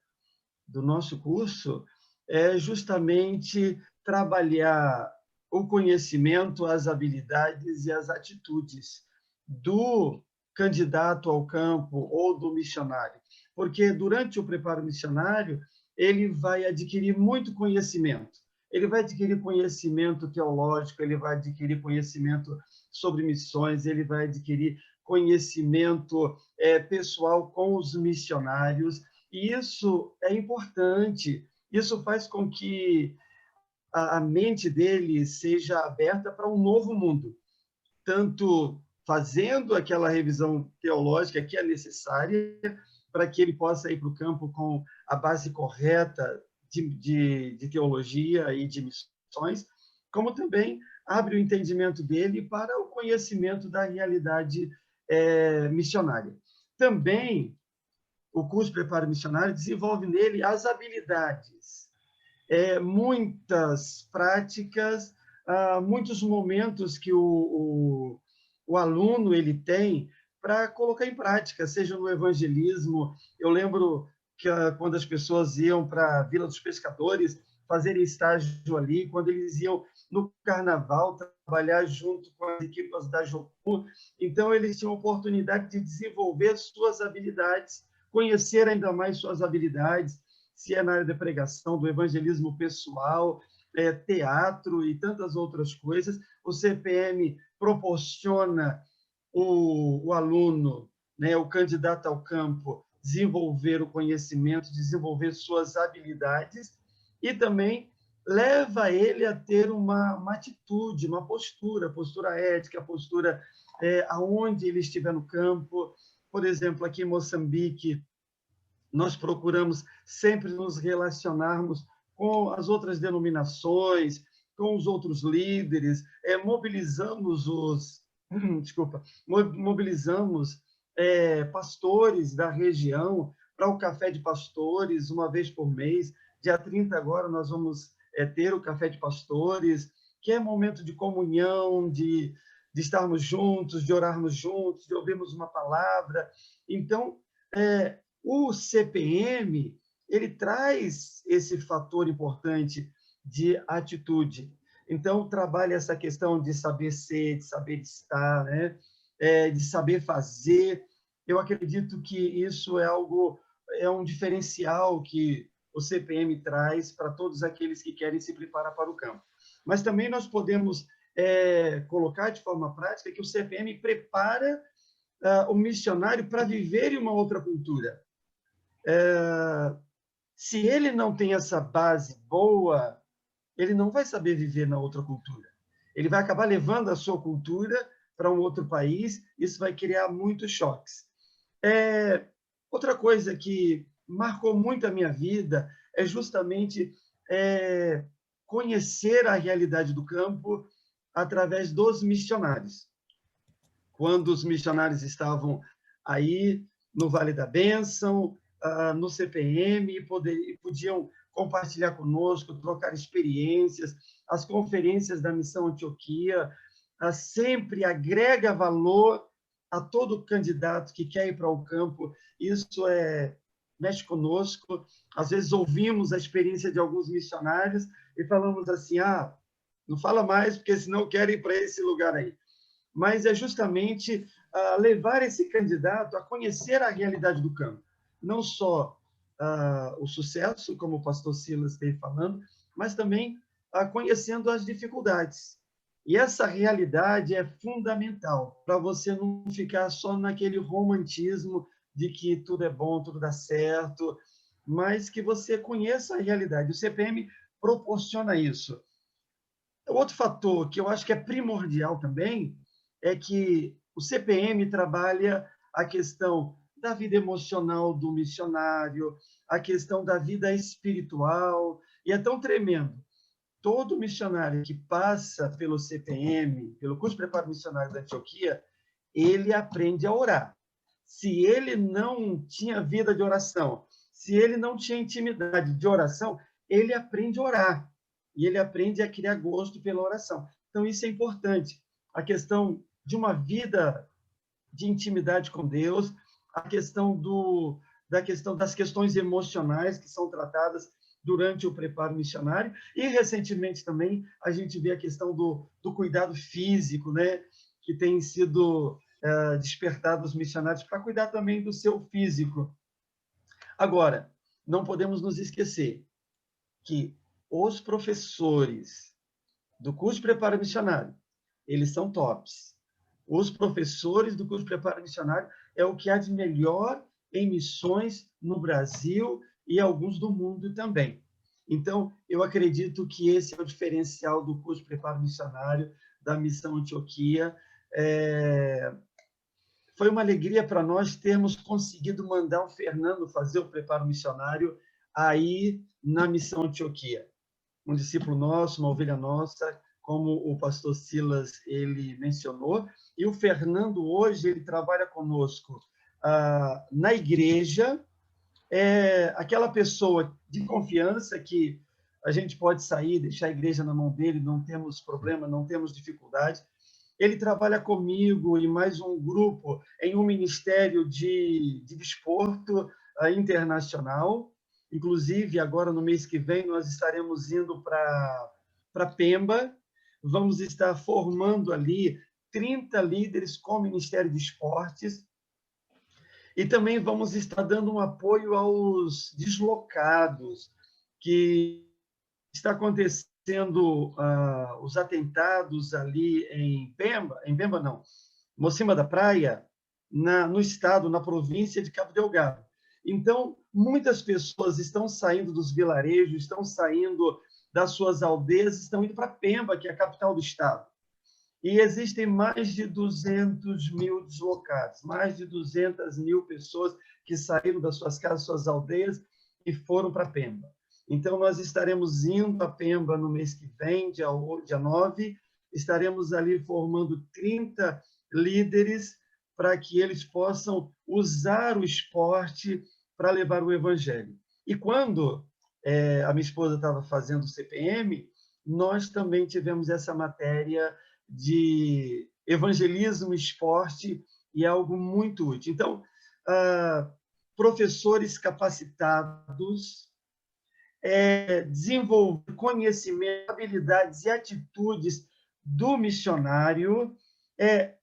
do nosso curso, é justamente trabalhar o conhecimento, as habilidades e as atitudes do candidato ao campo ou do missionário. Porque durante o preparo missionário, ele vai adquirir muito conhecimento. Ele vai adquirir conhecimento teológico, ele vai adquirir conhecimento sobre missões, ele vai adquirir conhecimento pessoal com os missionários, e isso é importante. Isso faz com que a mente dele seja aberta para um novo mundo, tanto fazendo aquela revisão teológica que é necessária para que ele possa ir para o campo com a base correta de teologia e de missões, como também abre o entendimento dele para o conhecimento da realidade missionária. Também, o curso Preparo Missionário desenvolve nele as habilidades, muitas práticas, muitos momentos que o aluno ele tem para colocar em prática, seja no evangelismo. Eu lembro que quando as pessoas iam para a Vila dos Pescadores fazerem estágio ali, quando eles iam no carnaval trabalhar junto com as equipes da Jocu, então eles tinham a oportunidade de desenvolver suas habilidades, conhecer ainda mais suas habilidades, se é na área da pregação, do evangelismo pessoal, teatro e tantas outras coisas. O CPM proporciona o aluno, né, o candidato ao campo, desenvolver o conhecimento, desenvolver suas habilidades, e também leva ele a ter uma atitude, uma postura ética, postura aonde ele estiver no campo. Por exemplo, aqui em Moçambique, nós procuramos sempre nos relacionarmos com as outras denominações, com os outros líderes, mobilizamos pastores da região para o café de pastores, uma vez por mês. Dia 30 agora nós vamos ter o café de pastores, que é momento de comunhão, de estarmos juntos, de orarmos juntos, de ouvirmos uma palavra. Então, o CPM, ele traz esse fator importante de atitude. Então, trabalha essa questão de saber ser, de saber estar, né? De saber fazer. Eu acredito que isso é um diferencial que o CPM traz para todos aqueles que querem se preparar para o campo. Mas também nós podemos colocar de forma prática que o CPM prepara o missionário para viver em uma outra cultura. Se ele não tem essa base boa, ele não vai saber viver na outra cultura. Ele vai acabar levando a sua cultura para um outro país, isso vai criar muitos choques. Outra coisa que marcou muito a minha vida é justamente conhecer a realidade do campo através dos missionários. Quando os missionários estavam aí no Vale da Bênção, no CPM, podiam compartilhar conosco, trocar experiências, as conferências da Missão Antioquia, sempre agrega valor a todo candidato que quer ir para o campo. Isso mexe conosco. Às vezes ouvimos a experiência de alguns missionários e falamos assim, não fala mais, porque senão eu quero ir para esse lugar aí. Mas é justamente levar esse candidato a conhecer a realidade do campo. Não só o sucesso, como o pastor Silas esteve falando, mas também conhecendo as dificuldades. E essa realidade é fundamental para você não ficar só naquele romantismo de que tudo é bom, tudo dá certo, mas que você conheça a realidade. O CPM proporciona isso. Outro fator que eu acho que é primordial também é que o CPM trabalha a questão da vida emocional do missionário, a questão da vida espiritual, e é tão tremendo. Todo missionário que passa pelo CPM, pelo curso de preparo missionário da Antioquia, ele aprende a orar. Se ele não tinha vida de oração, se ele não tinha intimidade de oração, ele aprende a orar. E ele aprende a criar gosto pela oração. Então, isso é importante. A questão de uma vida de intimidade com Deus, a questão das questões emocionais que são tratadas durante o preparo missionário, e recentemente também a gente vê a questão do cuidado físico, né, que tem sido despertado os missionários para cuidar também do seu físico. Agora, não podemos nos esquecer que os professores do curso de preparo missionário, eles são tops. Os professores do curso de preparo missionário é o que há de melhor em missões no Brasil e alguns do mundo também. Então, eu acredito que esse é o diferencial do curso de preparo missionário da Missão Antioquia. Foi uma alegria para nós termos conseguido mandar o Fernando fazer o preparo missionário aí na Missão Antioquia. Um discípulo nosso, uma ovelha nossa, como o pastor Silas ele mencionou, e o Fernando hoje ele trabalha conosco na igreja, aquela pessoa de confiança que a gente pode sair, deixar a igreja na mão dele, não temos problema, não temos dificuldade. Ele trabalha comigo e mais um grupo em um ministério de desporto internacional. Inclusive, agora no mês que vem, nós estaremos indo para Pemba. Vamos estar formando ali 30 líderes com o Ministério de Esportes. E também vamos estar dando um apoio aos deslocados, que está acontecendo os atentados ali em Pemba não, Mocima da Praia, no estado, na província de Cabo Delgado. Então, muitas pessoas estão saindo dos vilarejos, estão saindo das suas aldeias, estão indo para Pemba, que é a capital do estado. E existem mais de 200 mil deslocados, mais de 200 mil pessoas que saíram das suas casas, suas aldeias, e foram para Pemba. Então, nós estaremos indo a Pemba no mês que vem, dia 9, estaremos ali formando 30 líderes para que eles possam usar o esporte para levar o evangelho. E quando a minha esposa estava fazendo o CPM, nós também tivemos essa matéria de evangelismo, esporte, e é algo muito útil. Então, professores capacitados, desenvolver conhecimento, habilidades e atitudes do missionário,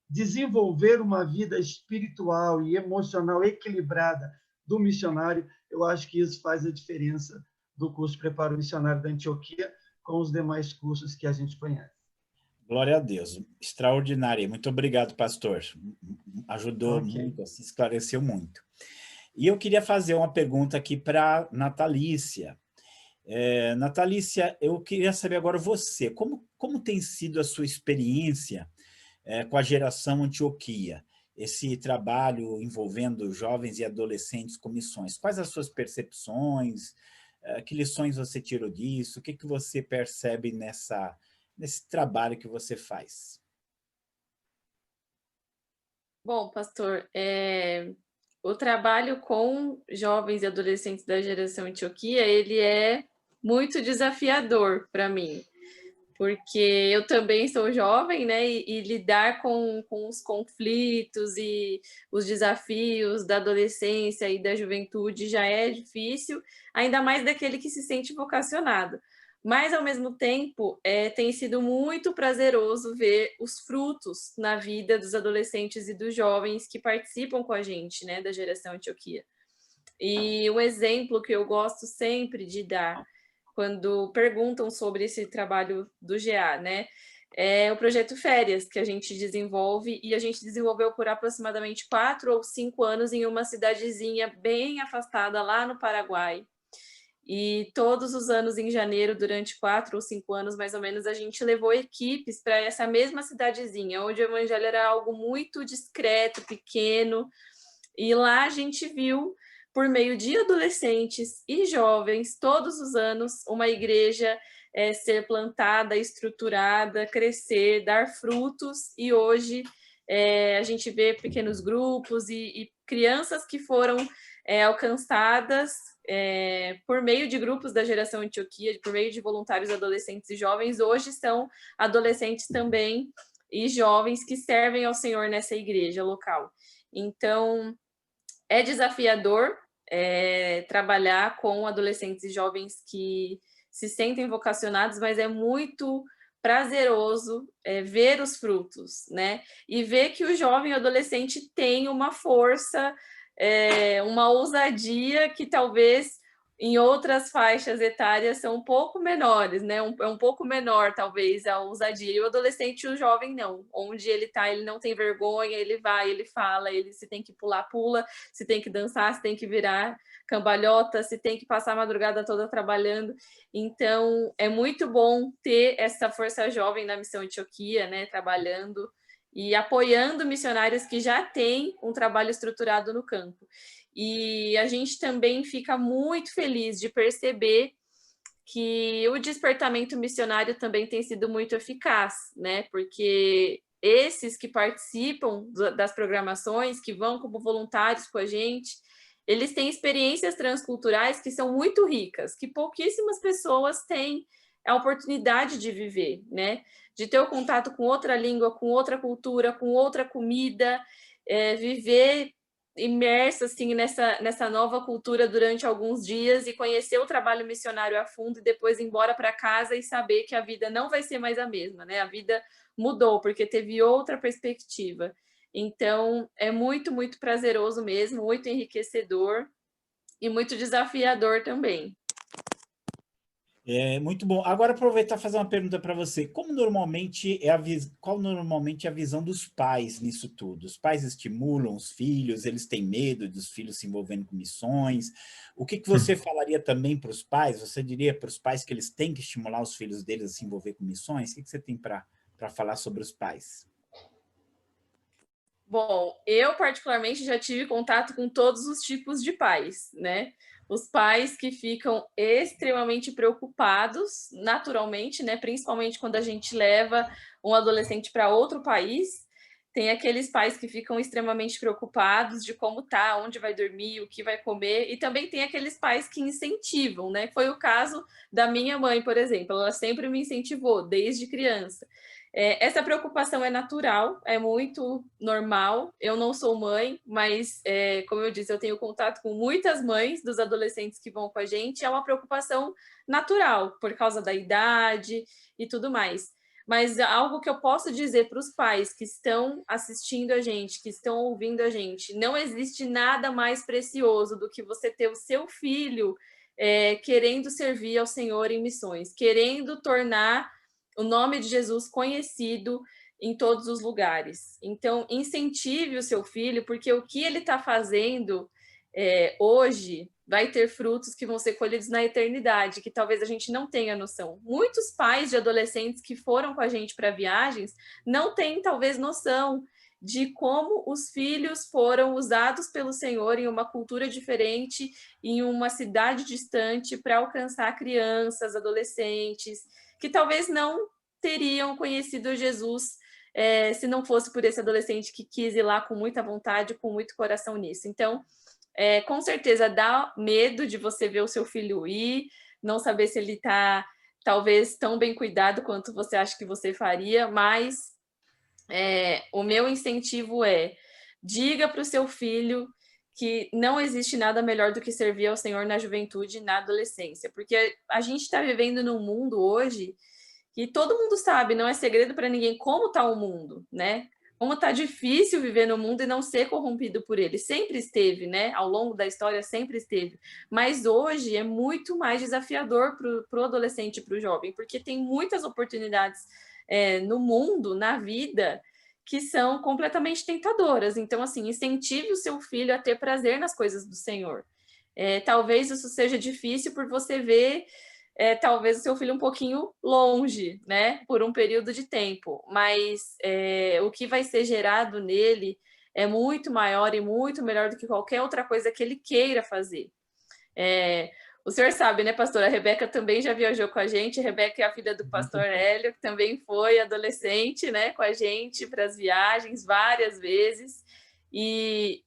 desenvolver uma vida espiritual e emocional equilibrada do missionário. Eu acho que isso faz a diferença do curso de preparo missionário da Antioquia com os demais cursos que a gente conhece. Glória a Deus, extraordinário. Muito obrigado, pastor. Ajudou muito, se esclareceu muito. E eu queria fazer uma pergunta aqui para Natalícia. Natalícia, eu queria saber agora você, como tem sido a sua experiência com a geração Antioquia? Esse trabalho envolvendo jovens e adolescentes com missões. Quais as suas percepções? Que lições você tirou disso? O que você percebe nesse trabalho que você faz? Bom, pastor, o trabalho com jovens e adolescentes da geração Antioquia, ele é muito desafiador para mim, porque eu também sou jovem, né, e lidar com os conflitos e os desafios da adolescência e da juventude já é difícil, ainda mais daquele que se sente vocacionado. Mas, ao mesmo tempo, tem sido muito prazeroso ver os frutos na vida dos adolescentes e dos jovens que participam com a gente, né, da geração Antioquia. E um exemplo que eu gosto sempre de dar, quando perguntam sobre esse trabalho do GA, né, é o projeto Férias, que a gente desenvolve, e a gente desenvolveu por aproximadamente 4 ou 5 anos em uma cidadezinha bem afastada lá no Paraguai. E todos os anos, em janeiro, durante 4 ou 5 anos, mais ou menos, a gente levou equipes para essa mesma cidadezinha, onde o evangelho era algo muito discreto, pequeno. E lá a gente viu, por meio de adolescentes e jovens, todos os anos, uma igreja ser plantada, estruturada, crescer, dar frutos. E hoje a gente vê pequenos grupos e crianças que foram alcançadas por meio de grupos da geração Antioquia, por meio de voluntários adolescentes e jovens. Hoje são adolescentes também e jovens que servem ao Senhor nessa igreja local. Então, é desafiador trabalhar com adolescentes e jovens que se sentem vocacionados, mas é muito prazeroso ver os frutos, né? E ver que o jovem e adolescente tem uma força, uma ousadia que talvez em outras faixas etárias são um pouco menores, né? É um pouco menor, talvez, a ousadia. E o adolescente e o jovem não. Onde ele está, ele não tem vergonha, ele vai, ele fala, ele se tem que pular, pula, se tem que dançar, se tem que virar cambalhota, se tem que passar a madrugada toda trabalhando. Então, é muito bom ter essa força jovem na Missão Antioquia, né? Trabalhando e apoiando missionários que já têm um trabalho estruturado no campo. E a gente também fica muito feliz de perceber que o despertamento missionário também tem sido muito eficaz, né? Porque esses que participam das programações, que vão como voluntários com a gente, eles têm experiências transculturais que são muito ricas, que pouquíssimas pessoas têm a oportunidade de viver, né? De ter o contato com outra língua, com outra cultura, com outra comida, viver imersa assim nessa nova cultura durante alguns dias e conhecer o trabalho missionário a fundo e depois ir embora para casa e saber que a vida não vai ser mais a mesma, né? A vida mudou porque teve outra perspectiva. Então, é muito, muito prazeroso mesmo, muito enriquecedor e muito desafiador também. É muito bom. Agora, aproveitar e fazer uma pergunta para você. Qual normalmente é a visão dos pais nisso tudo? Os pais estimulam os filhos, eles têm medo dos filhos se envolvendo com missões. O que você falaria também para os pais? Você diria para os pais que eles têm que estimular os filhos deles a se envolver com missões? O que você tem para falar sobre os pais? Bom, eu particularmente já tive contato com todos os tipos de pais, né? Os pais que ficam extremamente preocupados, naturalmente, né? Principalmente quando a gente leva um adolescente para outro país. Tem aqueles pais que ficam extremamente preocupados de como tá, onde vai dormir, o que vai comer. E também tem aqueles pais que incentivam, né? Foi o caso da minha mãe, por exemplo. Ela sempre me incentivou, desde criança. Essa preocupação é natural, é muito normal. Eu não sou mãe, mas, como eu disse, eu tenho contato com muitas mães dos adolescentes que vão com a gente. É uma preocupação natural, por causa da idade e tudo mais. Mas algo que eu posso dizer para os pais que estão assistindo a gente, que estão ouvindo a gente, não existe nada mais precioso do que você ter o seu filho querendo servir ao Senhor em missões, querendo tornar o nome de Jesus conhecido em todos os lugares. Então, incentive o seu filho, porque o que ele está fazendo hoje vai ter frutos que vão ser colhidos na eternidade, que talvez a gente não tenha noção. Muitos pais de adolescentes que foram com a gente para viagens não têm, talvez, noção de como os filhos foram usados pelo Senhor em uma cultura diferente, em uma cidade distante, para alcançar crianças, adolescentes, que talvez não teriam conhecido Jesus se não fosse por esse adolescente que quis ir lá com muita vontade, com muito coração nisso. Então, com certeza dá medo de você ver o seu filho ir, não saber se ele está talvez tão bem cuidado quanto você acha que você faria, mas o meu incentivo diga para o seu filho que não existe nada melhor do que servir ao Senhor na juventude e na adolescência, porque a gente está vivendo num mundo hoje que todo mundo sabe, não é segredo para ninguém como está o mundo, né? Como está difícil viver no mundo e não ser corrompido por ele. Sempre esteve, né? Ao longo da história sempre esteve. Mas hoje é muito mais desafiador para o adolescente e para o jovem, porque tem muitas oportunidades no mundo, na vida, que são completamente tentadoras. Então, assim, incentive o seu filho a ter prazer nas coisas do Senhor. Talvez isso seja difícil por você ver talvez o seu filho um pouquinho longe, né, por um período de tempo, mas o que vai ser gerado nele é muito maior e muito melhor do que qualquer outra coisa que ele queira fazer. O senhor sabe, né, pastora? A Rebeca também já viajou com a gente. A Rebeca é a filha do pastor Hélio, que também foi adolescente, né, com a gente para as viagens várias vezes. E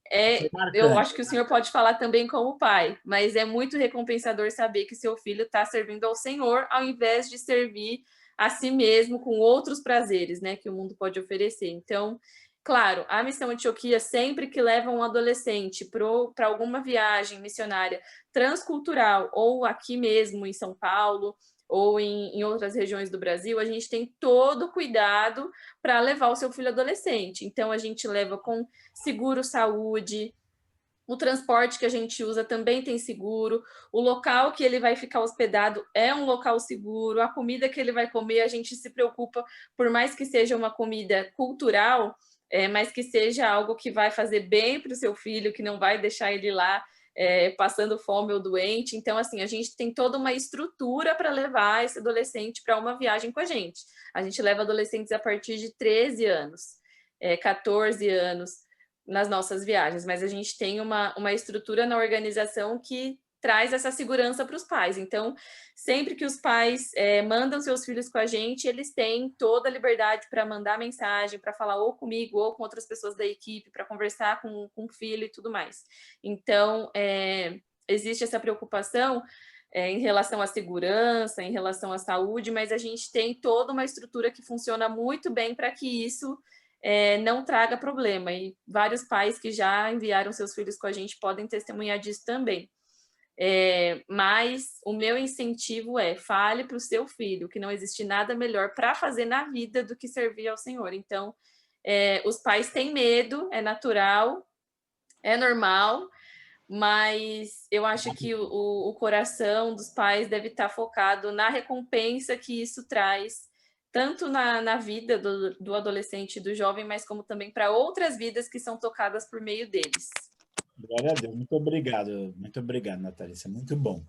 eu acho que o senhor pode falar também como pai, mas é muito recompensador saber que seu filho está servindo ao Senhor, ao invés de servir a si mesmo com outros prazeres, né, que o mundo pode oferecer. Então, claro, a Missão Antioquia, sempre que leva um adolescente para alguma viagem missionária transcultural, ou aqui mesmo em São Paulo, ou em outras regiões do Brasil, a gente tem todo o cuidado para levar o seu filho adolescente. Então, a gente leva com seguro-saúde, O transporte que a gente usa também tem seguro, o local que ele vai ficar hospedado é um local seguro, a comida que ele vai comer, a gente se preocupa, por mais que seja uma comida cultural, mas que seja algo que vai fazer bem para o seu filho, que não vai deixar ele lá passando fome ou doente. Então, assim, a gente tem toda uma estrutura para levar esse adolescente para uma viagem com a gente. A gente leva adolescentes a partir de 13 anos, 14 anos, nas nossas viagens, mas a gente tem uma estrutura na organização que traz essa segurança para os pais. Então, sempre que os pais mandam seus filhos com a gente, eles têm toda a liberdade para mandar mensagem, para falar ou comigo ou com outras pessoas da equipe, para conversar com o filho e tudo mais. Então, existe essa preocupação em relação à segurança, em relação à saúde, mas a gente tem toda uma estrutura que funciona muito bem para que isso não traga problema, e vários pais que já enviaram seus filhos com a gente podem testemunhar disso também. Mas o meu incentivo fale para o seu filho que não existe nada melhor para fazer na vida do que servir ao Senhor. Então, os pais têm medo, é natural, é normal, mas eu acho que o coração dos pais deve estar focado na recompensa que isso traz, tanto na vida do adolescente e do jovem, mas como também para outras vidas que são tocadas por meio deles. Glória a Deus, muito obrigado, Natália, isso é muito bom.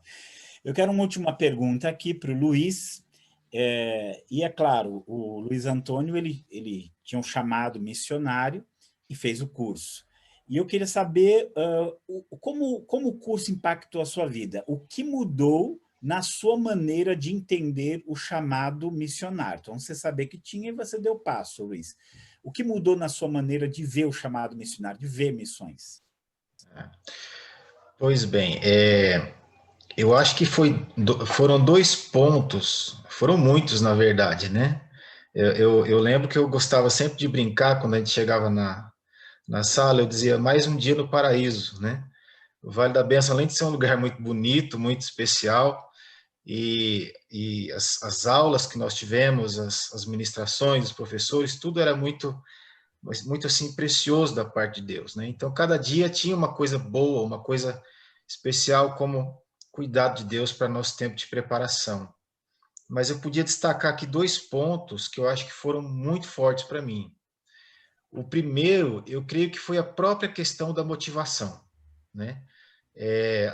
Eu quero uma última pergunta aqui para o Luiz, e é claro, o Luiz Antônio, ele tinha um chamado missionário e fez o curso. E eu queria saber como o curso impactou a sua vida, o que mudou na sua maneira de entender o chamado missionário. Então, você sabia que tinha e você deu passo, Luiz. O que mudou na sua maneira de ver o chamado missionário, de ver missões? Pois bem, eu acho que foram 2 pontos, foram muitos, na verdade, né? Eu lembro que eu gostava sempre de brincar, quando a gente chegava na sala, eu dizia, mais um dia no paraíso, né? O Vale da Bênção, além de ser um lugar muito bonito, muito especial, e as aulas que nós tivemos, as ministrações, os professores, tudo era muito assim, precioso da parte de Deus, né? Então, cada dia tinha uma coisa boa, uma coisa especial, como cuidado de Deus para nosso tempo de preparação. Mas eu podia destacar aqui 2 pontos que eu acho que foram muito fortes para mim. O primeiro, eu creio que foi a própria questão da motivação, né?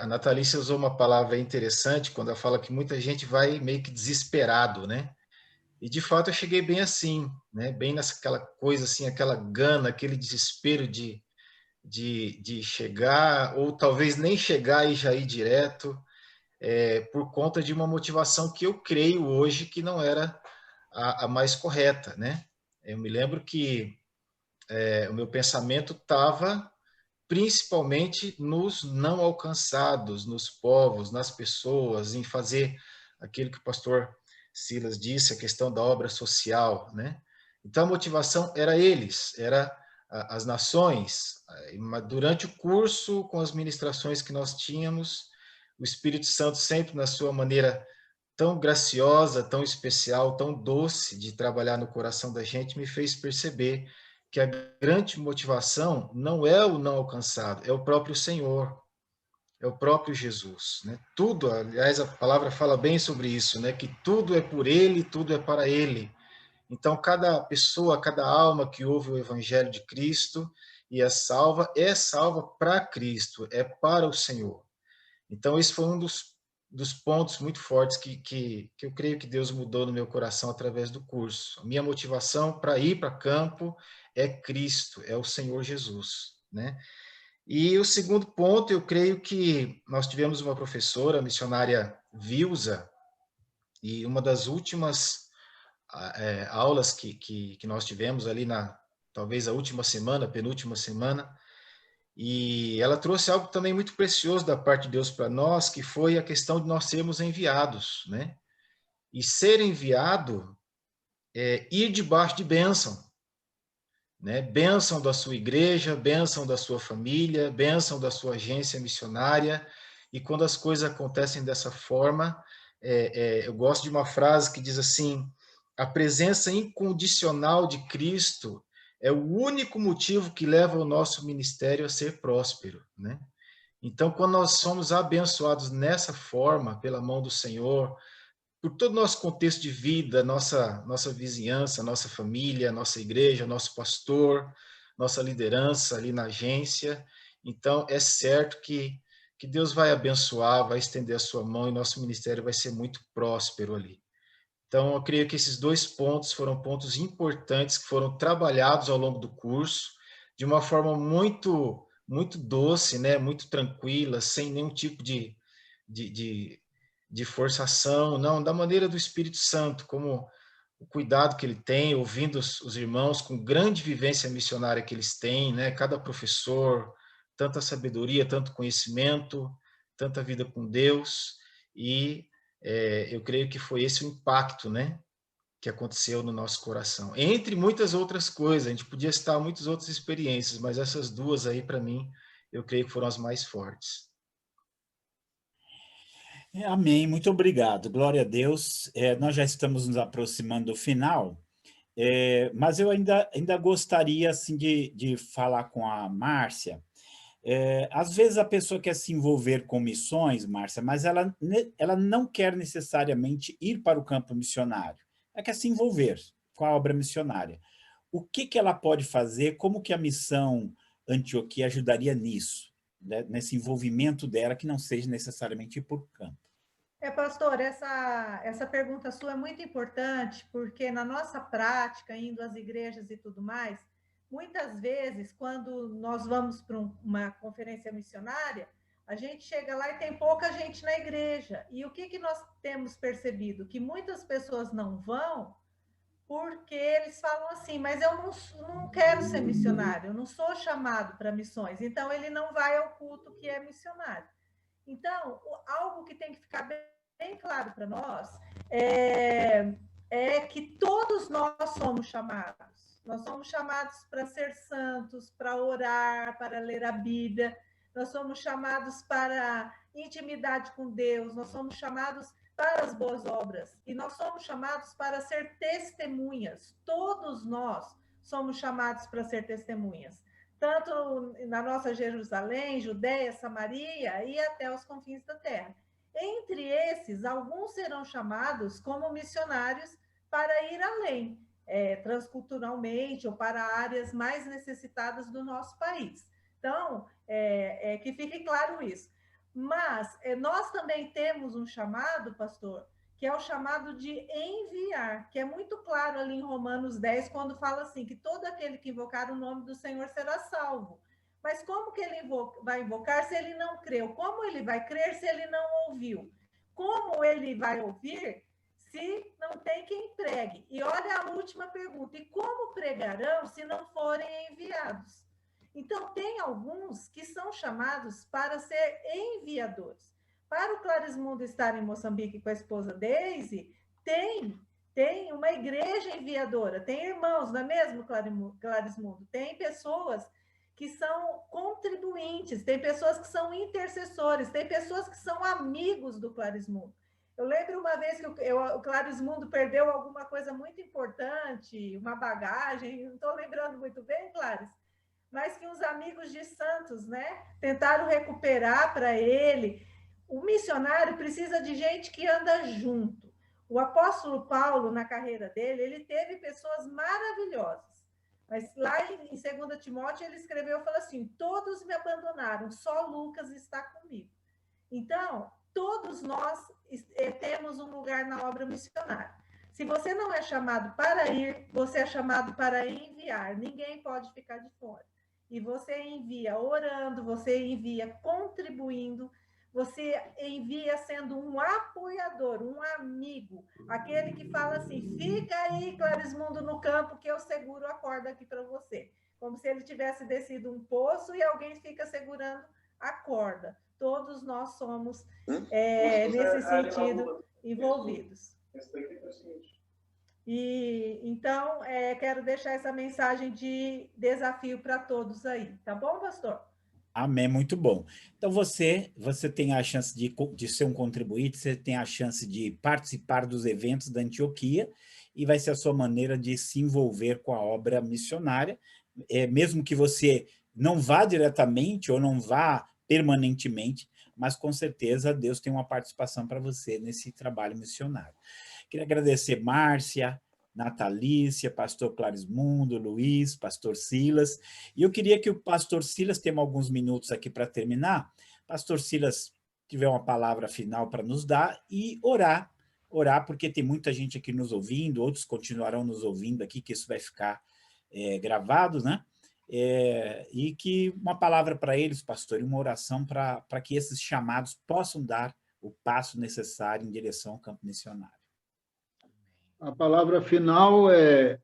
A Natalícia usou uma palavra interessante quando ela fala que muita gente vai meio que desesperado, né? E, de fato, eu cheguei bem assim, né? Bem naquela coisa assim, aquela gana, aquele desespero de chegar, ou talvez nem chegar e já ir direto, por conta de uma motivação que eu creio hoje que não era a mais correta, né? Eu me lembro que o meu pensamento estava principalmente nos não alcançados, nos povos, nas pessoas, em fazer aquilo que o pastor Silas disse, a questão da obra social, né? Então a motivação era eles, era as nações. Durante o curso, com as ministrações que nós tínhamos, o Espírito Santo sempre na sua maneira tão graciosa, tão especial, tão doce de trabalhar no coração da gente, me fez perceber que a grande motivação não é o não alcançado, é o próprio Senhor, é o próprio Jesus, né? Tudo, aliás, a palavra fala bem sobre isso, né? Que tudo é por Ele, tudo é para Ele. Então, cada pessoa, cada alma que ouve o Evangelho de Cristo e é salva para Cristo, é para o Senhor. Então, esse foi um dos pontos muito fortes que eu creio que Deus mudou no meu coração através do curso. A minha motivação para ir para campo é Cristo, é o Senhor Jesus, né? E o segundo ponto, eu creio que nós tivemos uma professora, a missionária Vilza, e uma das últimas aulas que nós tivemos ali talvez a última semana, penúltima semana, e ela trouxe algo também muito precioso da parte de Deus para nós, que foi a questão de nós sermos enviados, né? E ser enviado é ir debaixo de bênção, né? Bênção da sua igreja, bênção da sua família, bênção da sua agência missionária. E quando as coisas acontecem dessa forma, eu gosto de uma frase que diz assim: a presença incondicional de Cristo é o único motivo que leva o nosso ministério a ser próspero, né? Então, quando nós somos abençoados nessa forma, pela mão do Senhor, por todo o nosso contexto de vida, nossa vizinhança, nossa família, nossa igreja, nosso pastor, nossa liderança ali na agência, então é certo que Deus vai abençoar, vai estender a sua mão e nosso ministério vai ser muito próspero ali. Então, eu creio que esses 2 pontos foram pontos importantes que foram trabalhados ao longo do curso, de uma forma muito doce, né? Muito tranquila, sem nenhum tipo de forçação, não, da maneira do Espírito Santo, como o cuidado que ele tem, ouvindo os irmãos, com grande vivência missionária que eles têm, né? Cada professor, tanta sabedoria, tanto conhecimento, tanta vida com Deus, e eu creio que foi esse o impacto, né, que aconteceu no nosso coração. Entre muitas outras coisas, a gente podia citar muitas outras experiências, mas essas 2 aí, para mim, eu creio que foram as mais fortes. Amém, muito obrigado, glória a Deus. Nós já estamos nos aproximando do final, mas eu ainda gostaria assim, de falar com a Márcia. Às vezes a pessoa quer se envolver com missões, Márcia, mas ela não quer necessariamente ir para o campo missionário, ela quer se envolver com a obra missionária. O que ela pode fazer, como que a missão Antioquia ajudaria nisso, né? Nesse envolvimento dela, que não seja necessariamente ir para o campo? Pastor, essa pergunta sua é muito importante, porque na nossa prática, indo às igrejas e tudo mais, muitas vezes, quando nós vamos para uma conferência missionária, a gente chega lá e tem pouca gente na igreja. E o que nós temos percebido? Que muitas pessoas não vão porque eles falam assim, mas eu não quero ser missionário, eu não sou chamado para missões, então ele não vai ao culto que é missionário. Então, algo que tem que ficar bem claro para nós é que todos nós somos chamados. Nós somos chamados para ser santos, para orar, para ler a Bíblia. Nós somos chamados para intimidade com Deus. Nós somos chamados para as boas obras. E nós somos chamados para ser testemunhas. Todos nós somos chamados para ser testemunhas. Tanto na nossa Jerusalém, Judéia, Samaria e até os confins da terra. Entre esses, alguns serão chamados como missionários para ir além, transculturalmente, ou para áreas mais necessitadas do nosso país. Então, que fique claro isso. Mas nós também temos um chamado, pastor, que é o chamado de enviar, que é muito claro ali em Romanos 10, quando fala assim, que todo aquele que invocar o nome do Senhor será salvo. Mas como que ele vai invocar se ele não creu? Como ele vai crer se ele não ouviu? Como ele vai ouvir se não tem quem pregue? E olha a última pergunta, e como pregarão se não forem enviados? Então, tem alguns que são chamados para ser enviadores. Para o Clarismundo estar em Moçambique com a esposa Daisy, tem uma igreja enviadora, tem irmãos, não é mesmo, Clarismundo? Tem pessoas que são contribuintes, tem pessoas que são intercessores, tem pessoas que são amigos do Clarismundo. Eu lembro uma vez que o Clarismundo perdeu alguma coisa muito importante, uma bagagem, não estou lembrando muito bem, Claris, mas que os amigos de Santos, né, tentaram recuperar para ele. O missionário precisa de gente que anda junto. O apóstolo Paulo, na carreira dele, ele teve pessoas maravilhosas. Mas lá em 2 Timóteo, ele escreveu, falou assim, todos me abandonaram, só Lucas está comigo. Então, todos nós temos um lugar na obra missionária. Se você não é chamado para ir, você é chamado para enviar. Ninguém pode ficar de fora. E você envia orando, você envia contribuindo, você envia sendo um apoiador, um amigo, aquele que fala assim, fica aí, Clarismundo, no campo, que eu seguro a corda aqui para você. Como se ele tivesse descido um poço e alguém fica segurando a corda. Todos nós somos, nesse sentido, envolvidos. E então, quero deixar essa mensagem de desafio para todos aí. Tá bom, pastor? Amém, muito bom. Então, você tem a chance de ser um contribuinte, você tem a chance de participar dos eventos da Antioquia, e vai ser a sua maneira de se envolver com a obra missionária, mesmo que você não vá diretamente ou não vá permanentemente, mas com certeza Deus tem uma participação para você nesse trabalho missionário. Queria agradecer Márcia, Natalícia, pastor Clarismundo, Luiz, pastor Silas, e eu queria que o pastor Silas, temos alguns minutos aqui para terminar, pastor Silas tiver uma palavra final para nos dar e orar, porque tem muita gente aqui nos ouvindo, outros continuarão nos ouvindo aqui, que isso vai ficar gravado, né? E que uma palavra para eles, pastor, e uma oração para que esses chamados possam dar o passo necessário em direção ao campo missionário. A palavra final é: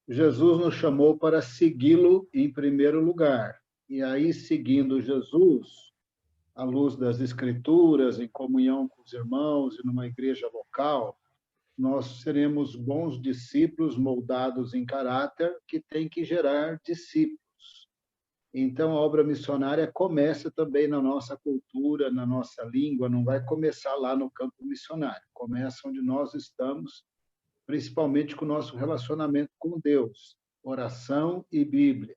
Jesus nos chamou para segui-lo em primeiro lugar. E aí, seguindo Jesus, à luz das Escrituras, em comunhão com os irmãos e numa igreja local, nós seremos bons discípulos moldados em caráter que tem que gerar discípulos. Então, a obra missionária começa também na nossa cultura, na nossa língua, não vai começar lá no campo missionário, começa onde nós estamos, principalmente com o nosso relacionamento com Deus, oração e Bíblia,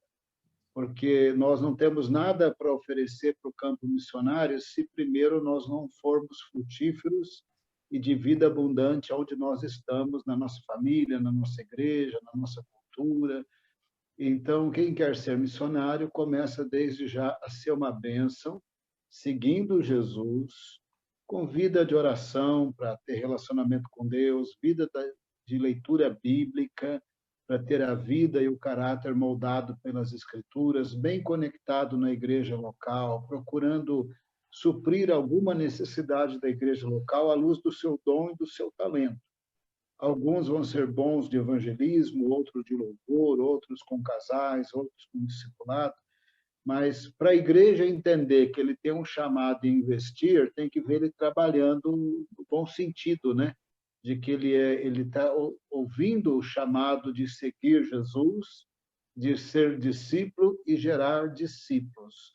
porque nós não temos nada para oferecer para o campo missionário se primeiro nós não formos frutíferos e de vida abundante onde nós estamos, na nossa família, na nossa igreja, na nossa cultura. Então, quem quer ser missionário começa desde já a ser uma bênção, seguindo Jesus, com vida de oração para ter relacionamento com Deus, vida de leitura bíblica, para ter a vida e o caráter moldado pelas Escrituras, bem conectado na igreja local, procurando suprir alguma necessidade da igreja local à luz do seu dom e do seu talento. Alguns vão ser bons de evangelismo, outros de louvor, outros com casais, outros com discipulado, mas para a igreja entender que ele tem um chamado de investir, tem que ver ele trabalhando no bom sentido, né? De que ele está ouvindo o chamado de seguir Jesus, de ser discípulo e gerar discípulos.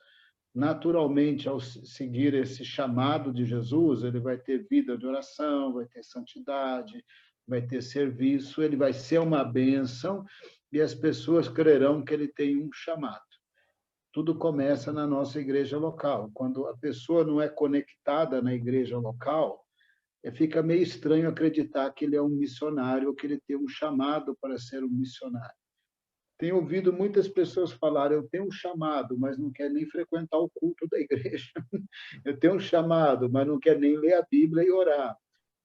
Naturalmente, ao seguir esse chamado de Jesus, ele vai ter vida de oração, vai ter santidade, vai ter serviço, ele vai ser uma bênção e as pessoas crerão que ele tem um chamado. Tudo começa na nossa igreja local. Quando a pessoa não é conectada na igreja local, fica meio estranho acreditar que ele é um missionário ou que ele tem um chamado para ser um missionário. Tenho ouvido muitas pessoas falarem: eu tenho um chamado, mas não quer nem frequentar o culto da igreja. Eu tenho um chamado, mas não quer nem ler a Bíblia e orar.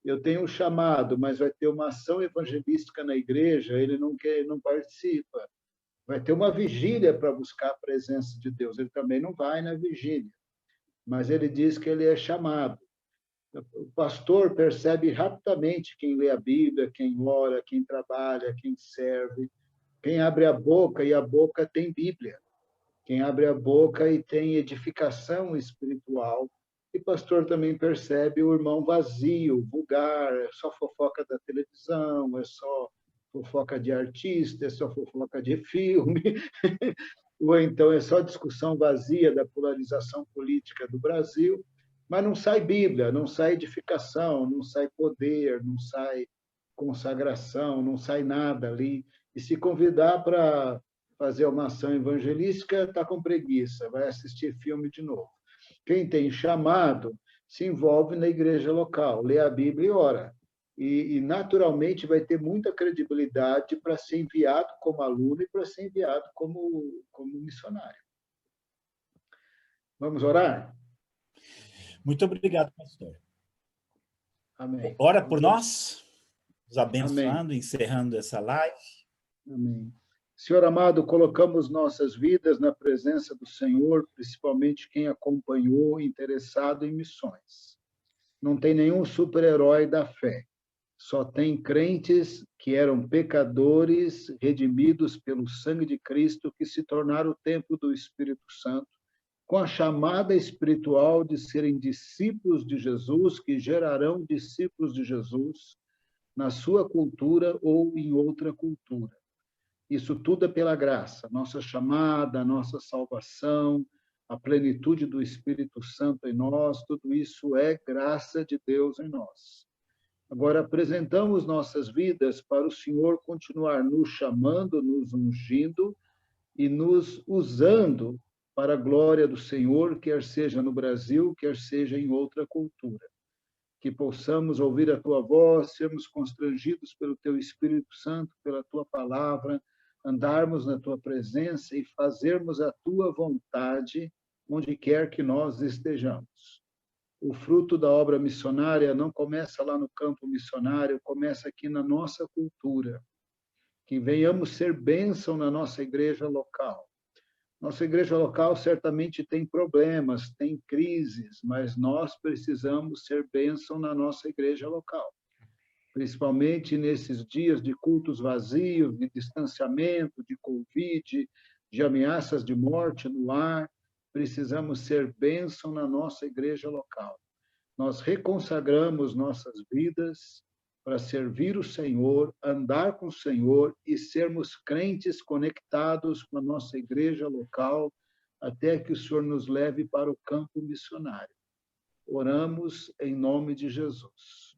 Eu tenho um chamado, mas vai ter uma ação evangelística na igreja, ele não participa. Vai ter uma vigília para buscar a presença de Deus, ele também não vai na vigília. Mas ele diz que ele é chamado. O pastor percebe rapidamente quem lê a Bíblia, quem ora, quem trabalha, quem serve, quem abre a boca e a boca tem Bíblia, quem abre a boca e tem edificação espiritual. E o pastor também percebe o irmão vazio, vulgar, é só fofoca da televisão, é só fofoca de artista, é só fofoca de filme, ou então é só discussão vazia da polarização política do Brasil, mas não sai Bíblia, não sai edificação, não sai poder, não sai consagração, não sai nada ali. E se convidar para fazer uma ação evangelística, está com preguiça, vai assistir filme de novo. Quem tem chamado se envolve na igreja local, lê a Bíblia e ora. E naturalmente vai ter muita credibilidade para ser enviado como aluno e para ser enviado como missionário. Vamos orar? Muito obrigado, pastor. Amém. Ora por nós, nos abençoando, Amém. Encerrando essa live. Amém. Senhor amado, colocamos nossas vidas na presença do Senhor, principalmente quem acompanhou, interessado em missões. Não tem nenhum super-herói da fé. Só tem crentes que eram pecadores, redimidos pelo sangue de Cristo, que se tornaram o templo do Espírito Santo, com a chamada espiritual de serem discípulos de Jesus, que gerarão discípulos de Jesus na sua cultura ou em outra cultura. Isso tudo é pela graça, nossa chamada, nossa salvação, a plenitude do Espírito Santo em nós, tudo isso é graça de Deus em nós. Agora, apresentamos nossas vidas para o Senhor continuar nos chamando, nos ungindo e nos usando para a glória do Senhor, quer seja no Brasil, quer seja em outra cultura. Que possamos ouvir a tua voz, sermos constrangidos pelo teu Espírito Santo, pela tua palavra, andarmos na tua presença e fazermos a tua vontade onde quer que nós estejamos. O fruto da obra missionária não começa lá no campo missionário, começa aqui na nossa cultura. Que venhamos ser bênção na nossa igreja local. Nossa igreja local certamente tem problemas, tem crises, mas nós precisamos ser bênção na nossa igreja local. Principalmente nesses dias de cultos vazios, de distanciamento, de Covid, de ameaças de morte no ar, precisamos ser bênção na nossa igreja local. Nós reconsagramos nossas vidas para servir o Senhor, andar com o Senhor e sermos crentes conectados com a nossa igreja local, até que o Senhor nos leve para o campo missionário. Oramos em nome de Jesus.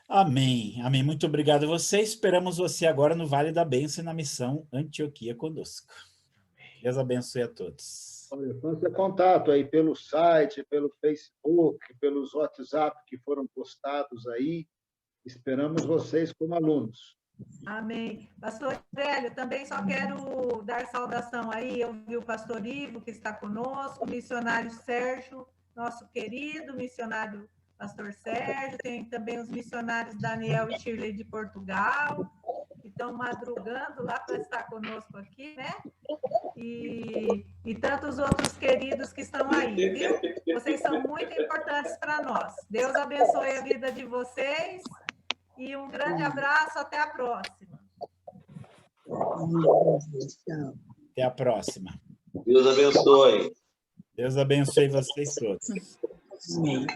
Amém, amém. Muito obrigado a você. Esperamos você agora no Vale da Bênção e na missão Antioquia conosco. Deus abençoe a todos. Olha, faça contato aí pelo site, pelo Facebook, pelos WhatsApp que foram postados aí. Esperamos vocês como alunos. Amém. Pastor Hélio, também só quero dar saudação aí. Eu vi o pastor Ivo, que está conosco, o missionário Sérgio, nosso querido missionário pastor Sérgio, tem também os missionários Daniel e Shirley de Portugal, que estão madrugando lá para estar conosco aqui, né? E tantos outros queridos que estão aí, viu? Vocês são muito importantes para nós. Deus abençoe a vida de vocês e um grande abraço, até a próxima. Até a próxima. Deus abençoe. Deus abençoe vocês todos. Amém.